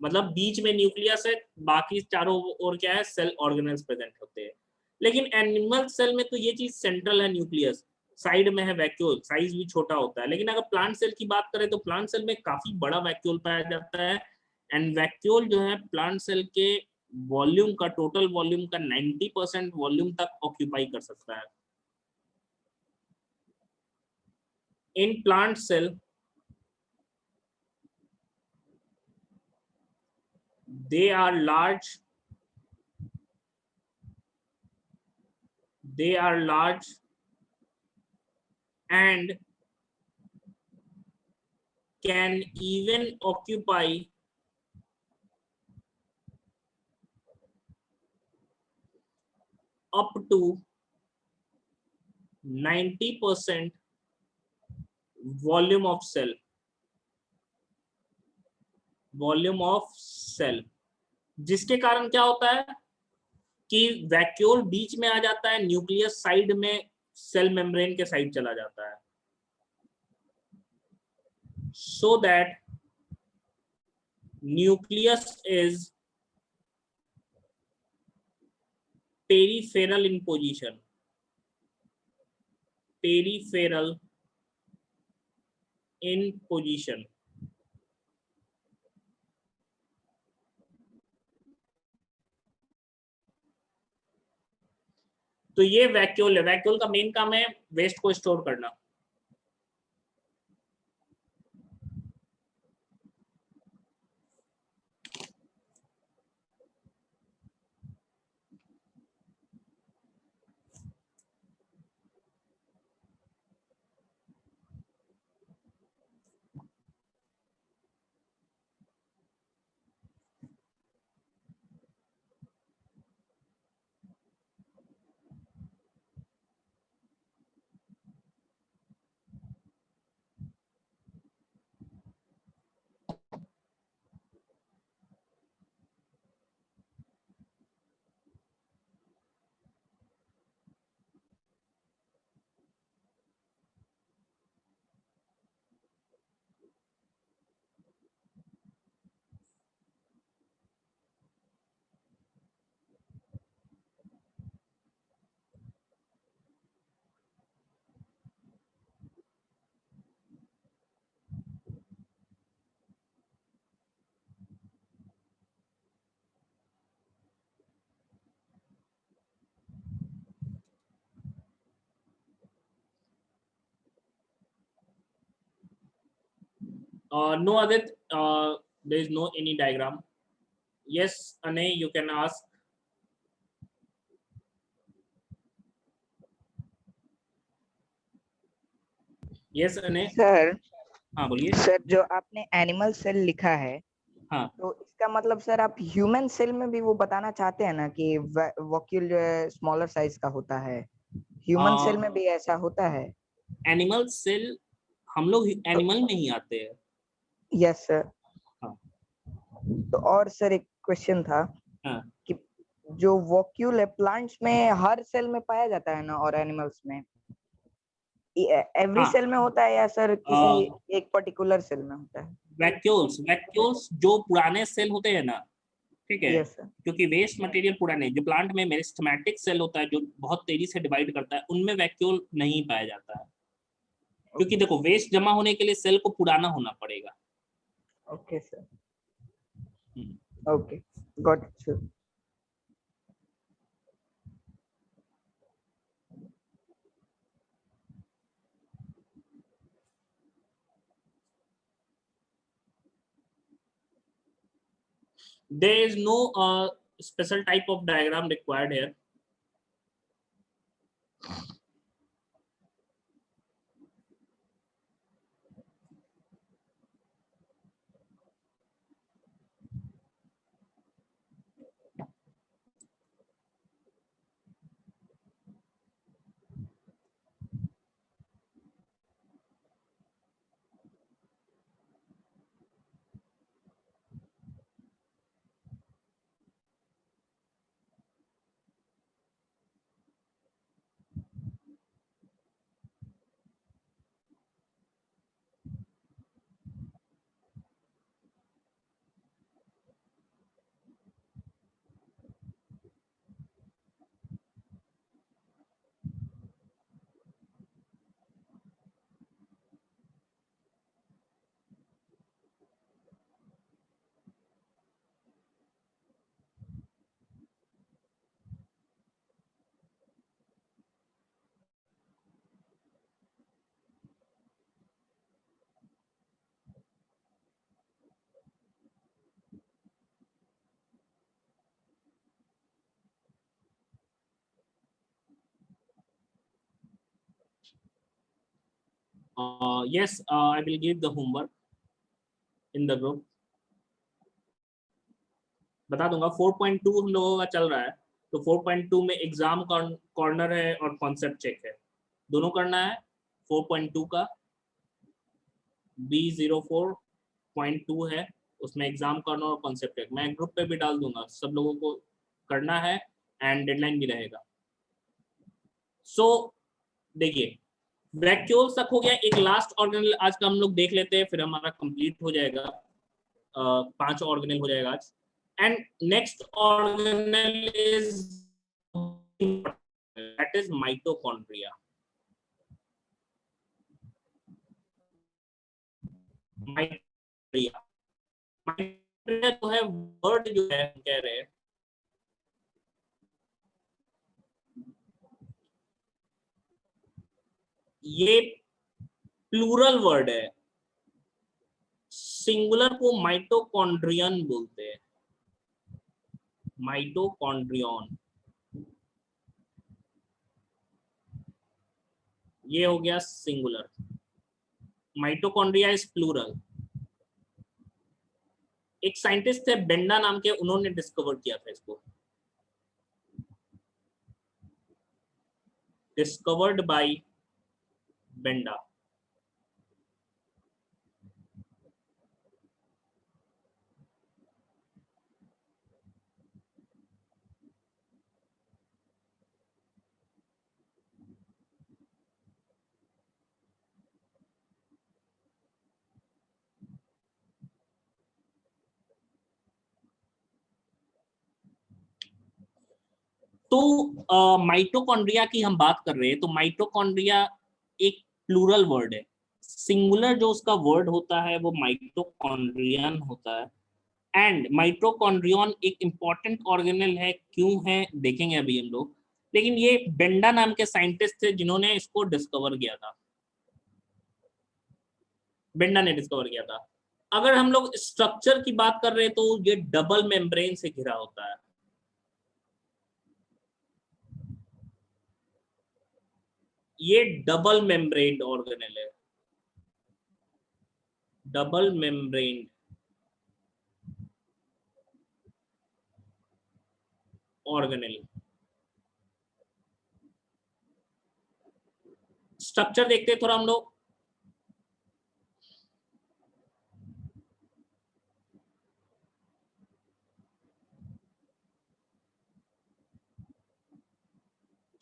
मतलब बीच में न्यूक्लियस है, बाकी चारों ओर क्या है, सेल ऑर्गेनेल्स प्रेजेंट होते हैं। लेकिन एनिमल सेल में तो ये चीज सेंट्रल है, न्यूक्लियस साइड में है, वैक्यूल साइज भी छोटा होता है। लेकिन अगर प्लांट सेल की बात करें तो प्लांट सेल में काफी बड़ा वैक्यूल पाया जाता है, एंड वैक्यूल जो है प्लांट सेल के वॉल्यूम का, टोटल वॉल्यूम का 90% वॉल्यूम तक ऑक्यूपाई कर सकता है। In plant cell they are large and can even occupy up to 90% volume of cell, जिसके कारण क्या होता है कि वैक्यूल बीच में आ जाता है, न्यूक्लियस साइड में सेल मेम्ब्रेन के साइड चला जाता है, so that nucleus is peripheral in position, तो ये वैक्यूल है। वैक्यूल का मेन काम है वेस्ट को स्टोर करना। No, Adit, there is no any diagram. Yes, Anay, you can ask. Yes, Anay. Sir, हाँ बोलिए। सर जो आपने एनिमल सेल लिखा है, हाँ, तो इसका मतलब सर आप ह्यूमन सेल में भी वो बताना चाहते हैं ना कि वैक्यूल जो है स्मॉलर साइज का होता है, ह्यूमन सेल में भी ऐसा होता है? एनिमल सेल हम लोग एनिमल में ही आते हैं। Yes sir. हाँ, तो और सर एक क्वेश्चन था हाँ। कि जो वॉक्यूल है प्लांट्स में हर सेल में पाया जाता है ना, और एनिमल्स में एवरी हाँ। सेल में होता है या सर किसी एक पर्टिकुलर सेल में होता है? वैक्यूल्स जो पुराने सेल होते हैं ना, ठीक है, यस सर। क्योंकि वेस्ट मटेरियल पुराने, जो प्लांट में मेरिस्टेमेटिक सेल होता है जो बहुत तेजी से डिवाइड करता है, उनमें वैक्यूल नहीं पाया जाता है, क्योंकि देखो वेस्ट जमा होने के लिए सेल को पुराना होना पड़ेगा। Okay sir, okay, got it sir. There is no special type of diagram required here. Yes, I will give the homework in the group. बता दूंगा 4.2 हम लोगों का चल रहा है, तो 4.2 में एग्जाम कॉर्नर है और कॉन्सेप्ट चेक है, दोनों करना है। 4.2 का B04.2 है, उसमें एग्जाम कॉर्नर और कॉन्सेप्ट चेक मैं ग्रुप पे भी डाल दूंगा, सब लोगों को करना है एंड डेडलाइन भी रहेगा। सो देखिए वैक्यूल तक हो गया, एक लास्ट ऑर्गेनल आज का हम लोग देख लेते हैं, फिर हमारा कंप्लीट हो जाएगा, 5 ऑर्गेनल हो जाएगा आज। And next organelle is that is mitochondria. Mitochondria जो है वर्ड जो है कह रहे हैं, ये प्लूरल वर्ड है, सिंगुलर को माइटोकॉन्ड्रियन बोलते हैं, माइटोकॉन्ड्रियन। ये हो गया सिंगुलर, माइटोकॉन्ड्रिया इज प्लूरल। एक साइंटिस्ट थे बेंडा नाम के, उन्होंने डिस्कवर किया था इसको, डिस्कवर्ड बाय बेंडा। तो माइटोकॉन्ड्रिया की हम बात कर रहे हैं, तो माइटोकॉन्ड्रिया एक प्लूरल वर्ड है, सिंगुलर जो उसका वर्ड होता है वो माइटोकॉन्ड्रियन होता है। एंड माइटोकॉन्ड्रियन एक इंपॉर्टेंट ऑर्गेनल है, क्यों है देखेंगे अभी हम लोग, लेकिन ये बेंडा नाम के साइंटिस्ट थे जिन्होंने इसको डिस्कवर किया था, बेंडा ने डिस्कवर किया था। अगर हम लोग स्ट्रक्चर की बात कर रहे हैं तो ये डबल मेम्ब्रेन से घिरा होता है, ये डबल मेम्ब्रेन ऑर्गेनल है, डबल मेम्ब्रेन ऑर्गेनल। स्ट्रक्चर देखते हैं थोड़ा हम लोग।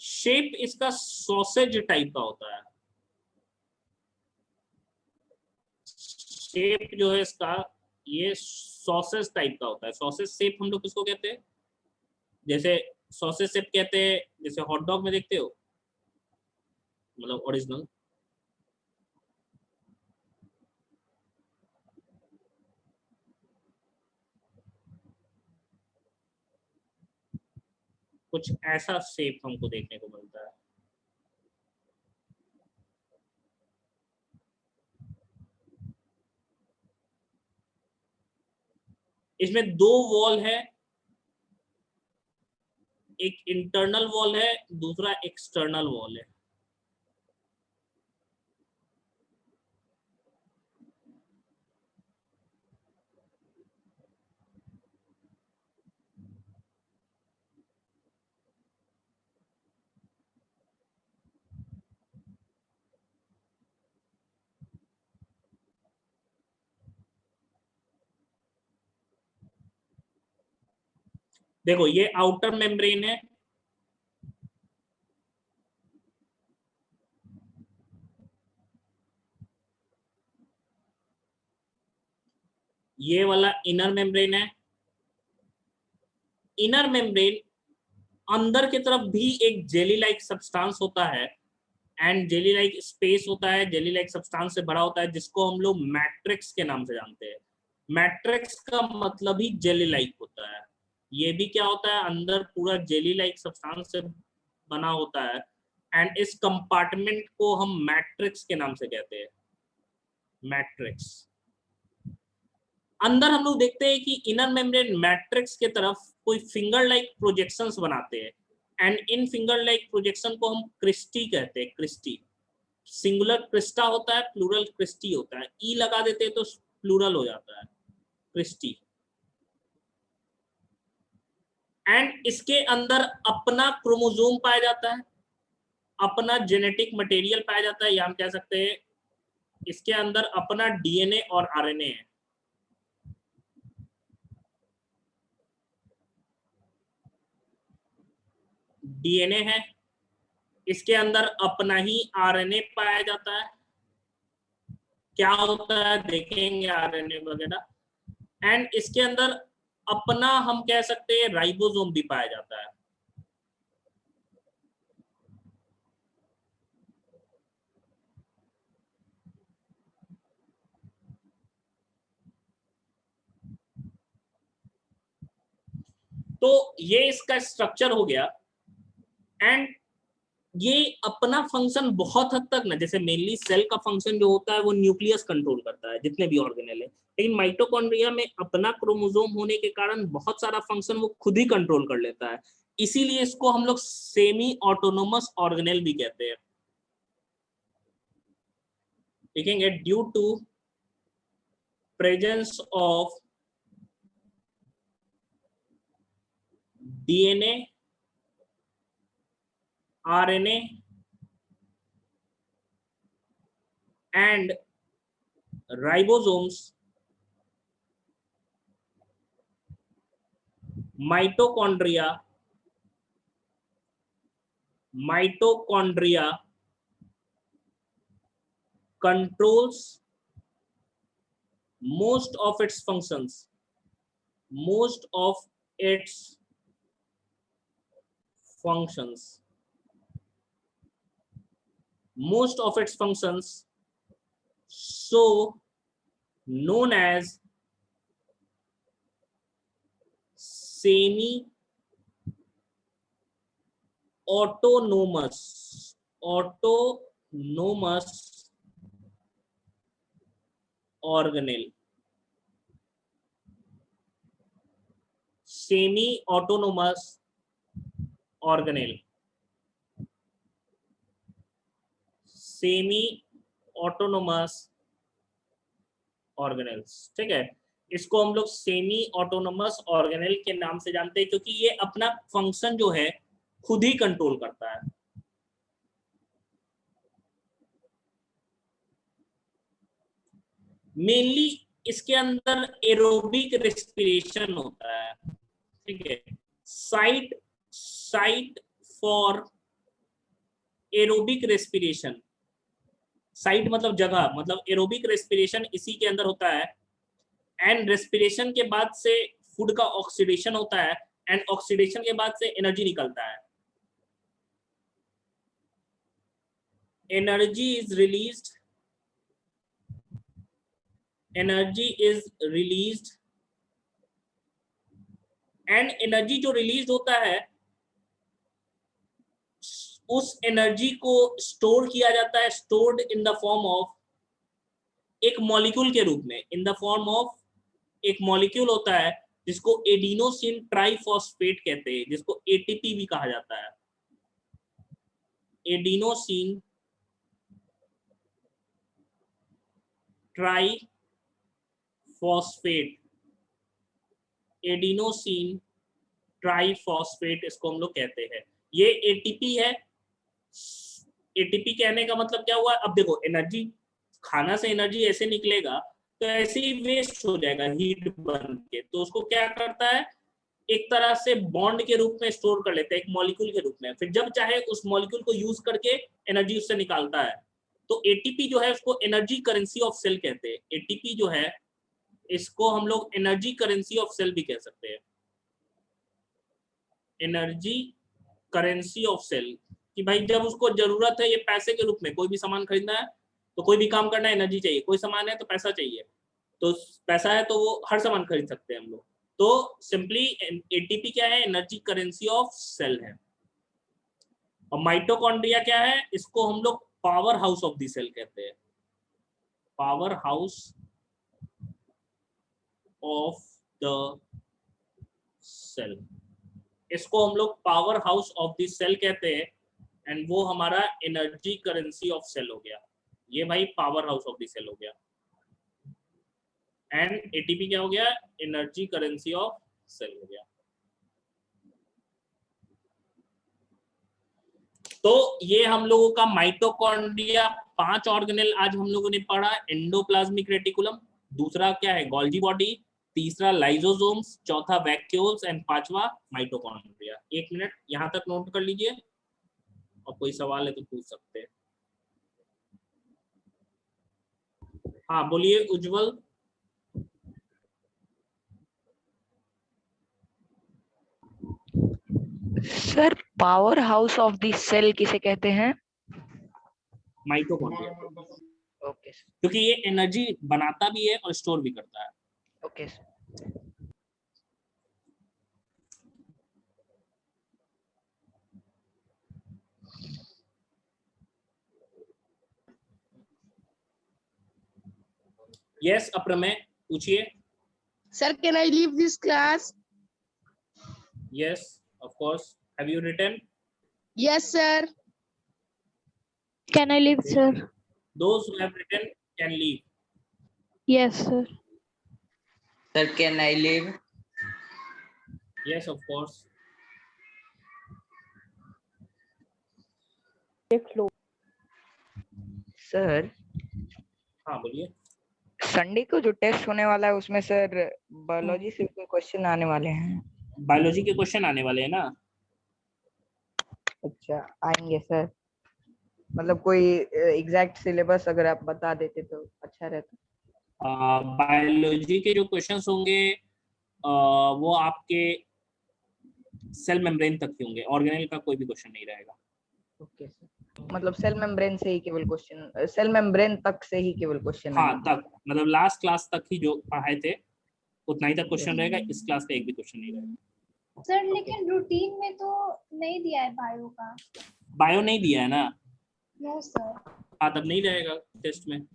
शेप इसका सॉसेज टाइप का होता है। शेप जो है इसका ये सॉसेज टाइप का होता है। सॉसेज शेप हम लोग किसको कहते हैं? जैसे सॉसेज शेप कहते हैं जैसे हॉट डॉग में देखते हो, मतलब ओरिजिनल। कुछ ऐसा शेप हमको देखने को मिलता है। इसमें दो वॉल है, एक इंटरनल वॉल है, दूसरा एक्सटर्नल वॉल है। देखो ये आउटर मेम्ब्रेन है, ये वाला इनर मेम्ब्रेन है। इनर मेम्ब्रेन अंदर की तरफ भी एक जेली लाइक सब्सटेंस होता है एंड जेली लाइक स्पेस होता है, जेली लाइक सब्सटेंस से भरा होता है, जिसको हम लोग मैट्रिक्स के नाम से जानते हैं। मैट्रिक्स का मतलब ही जेली लाइक होता है। ये भी क्या होता है, अंदर पूरा जेली लाइक सब्सटेंस से बना होता है एंड इस कंपार्टमेंट को हम मैट्रिक्स के नाम से कहते हैं, मैट्रिक्स। अंदर हम लोग देखते हैं कि इनर मेम्ब्रेन मैट्रिक्स के तरफ कोई फिंगर लाइक प्रोजेक्शंस बनाते हैं and in finger like projection को हम क्रिस्टी कहते हैं। क्रिस्टी, सिंगुलर क्रिस्टा होता है, प्लूरल क्रिस्टी होता है। ई लगा देते हैं तो प्लूरल हो जाता है, क्रिस्टी। एंड इसके अंदर अपना क्रोमोसोम पाया जाता है, अपना जेनेटिक मटेरियल पाया जाता है, या हम कह सकते हैं इसके अंदर अपना डीएनए और आरएनए है। डीएनए है, इसके अंदर अपना ही आरएनए पाया जाता है। क्या होता है देखेंगे आरएनए वगैरह। एंड इसके अंदर अपना हम कह सकते हैं राइबोसोम भी पाया जाता है। तो ये इसका स्ट्रक्चर हो गया। एंड ये अपना फंक्शन बहुत हद तक ना, जैसे मेनली सेल का फंक्शन जो होता है वो न्यूक्लियस कंट्रोल करता है जितने भी ऑर्गेनेल है, लेकिन माइटोकॉन्ड्रिया में अपना क्रोमोसोम होने के कारण बहुत सारा फंक्शन वो खुद ही कंट्रोल कर लेता है। इसीलिए इसको हम लोग सेमी ऑटोनोमस ऑर्गेनेल भी कहते हैं। देखेंगे due to presence of DNA, RNA and ribosomes, mitochondria controls most of its functions. Most of its functions so known as semi autonomous organelle. Semi autonomous organelle, semi autonomous organelles. ठीक है, इसको हम लोग semi autonomous organelle के नाम से जानते हैं क्योंकि ये अपना फंक्शन जो है खुद ही कंट्रोल करता है। मेनली इसके अंदर एरोबिक रेस्पिरेशन होता है। ठीक है, site for aerobic respiration, site मतलब जगह, मतलब एरोबिक रेस्पिरेशन इसी के अंदर होता है। एंड रेस्पिरेशन के बाद से फूड का ऑक्सीडेशन होता है, एंड ऑक्सीडेशन के बाद से एनर्जी निकलता है। Energy is released, energy is released, and energy जो रिलीज होता है उस एनर्जी को स्टोर किया जाता है, stored in the form of एक मॉलिक्यूल के रूप में, इन द फॉर्म ऑफ एक मॉलिक्यूल होता है जिसको एडिनोसिन ट्राइफॉस्फेट कहते हैं, जिसको एटीपी भी कहा जाता है। एडिनोसिन ट्राइफॉस्फेट, एडिनोसिन ट्राइफॉस्फेट इसको हम लोग कहते हैं। ये एटीपी है। एटीपी कहने का मतलब क्या हुआ? अब देखो, एनर्जी, खाना से एनर्जी ऐसे निकलेगा तो ऐसे ही वेस्ट हो जाएगा हीट बन के, तो उसको क्या करता है, एक तरह से बॉन्ड के रूप में स्टोर कर लेता है, एक मॉलिक्यूल के रूप में, फिर जब चाहे उस मॉलिक्यूल को यूज करके एनर्जी उससे निकालता है। तो एटीपी जो है उसको एनर्जी करेंसी ऑफ सेल कहते हैं। एटीपी जो है इसको हम लोग एनर्जी करेंसी ऑफ सेल भी कह सकते हैं। एनर्जी करेंसी ऑफ सेल, कि भाई जब उसको जरूरत है, ये पैसे के रूप में कोई भी सामान खरीदना है तो कोई भी काम करना है, एनर्जी चाहिए, कोई सामान है तो पैसा चाहिए, तो पैसा है तो वो हर सामान खरीद सकते हैं हम लोग। तो सिंपली एटीपी क्या है? एनर्जी करेंसी ऑफ सेल है। और माइटोकॉन्ड्रिया क्या है? इसको हम लोग power house of the cell कहते हैं। Power house of the cell, इसको हम लोग power house of the cell कहते हैं, एंड वो हमारा एनर्जी करेंसी ऑफ सेल हो गया। ये भाई power house of the cell हो गया। एंड एटीपी क्या हो गया? एनर्जी करेंसी ऑफ सेल हो गया। तो ये हम लोगों का माइटोकॉन्ड्रिया, 5 ऑर्गेनेल आज हम लोगों ने पढ़ा। एंडोप्लाज्मिक रेटिकुलम, दूसरा क्या है? गोल्गी बॉडी, तीसरा लाइजोसोम्स, चौथा वैक्यूल्स, एंड पांचवा माइटोकॉन्ड्रिया। 1 मिनट यहां तक नोट कर लीजिए, और कोई सवाल है तो पूछ सकते हैं। हाँ बोलिए Ujjwal. Sir power house of the cell किसे कहते हैं? माइटोकॉन्ड्रिया, ओके क्योंकि ये एनर्जी बनाता भी है और स्टोर भी करता है। ओके। यस अप्रमेय, पूछिए। Sir, can I leave this class? Yes of course. Have you written? Yes, sir. Can I leave, sir? Those who have written can leave. Yes, sir. Sir, can I leave? Yes, of course. Sir हाँ बोलिए। Sunday को जो test होने वाला है उसमें sir biology से कोई क्वेश्चन आने वाले हैं? बायोलॉजी के क्वेश्चन आने वाले हैं ना? अच्छा आएंगे सर, मतलब कोई एग्जैक्ट सिलेबस अगर आप बता देते तो अच्छा रहता। बायोलॉजी के जो क्वेश्चंस होंगे वो आपके सेल मेम्ब्रेन तक के होंगे, ऑर्गेनेल का कोई भी क्वेश्चन नहीं रहेगा। ओके सर, मतलब सेल मेम्ब्रेन से ही केवल क्वेश्चन, सेल मेम्ब्रेन तक से ही केवल क्वेश्चन? हाँ तक, मतलब लास्ट क्लास तक ही जो पढ़ाए थे उतना ही तक क्वेश्चन रहेगा। इस क्लास का एक भी क्वेश्चन नहीं रहेगा सर। लेकिन रूटीन में तो नहीं दिया है बायो का। बायो नहीं दिया है ना? No sir. हाँ तब नहीं रहेगा टेस्ट में।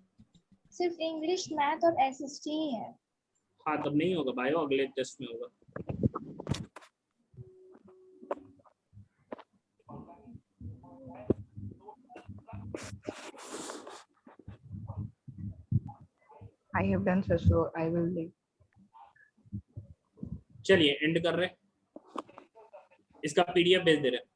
सिर्फ इंग्लिश, मैथ और एसएसटी ही है। हाँ तब नहीं होगा बायो, अगले टेस्ट में होगा। I have done sir, so I will leave. चलिए एंड कर रहे हैं, इसका पीडीएफ भेज दे रहे हैं।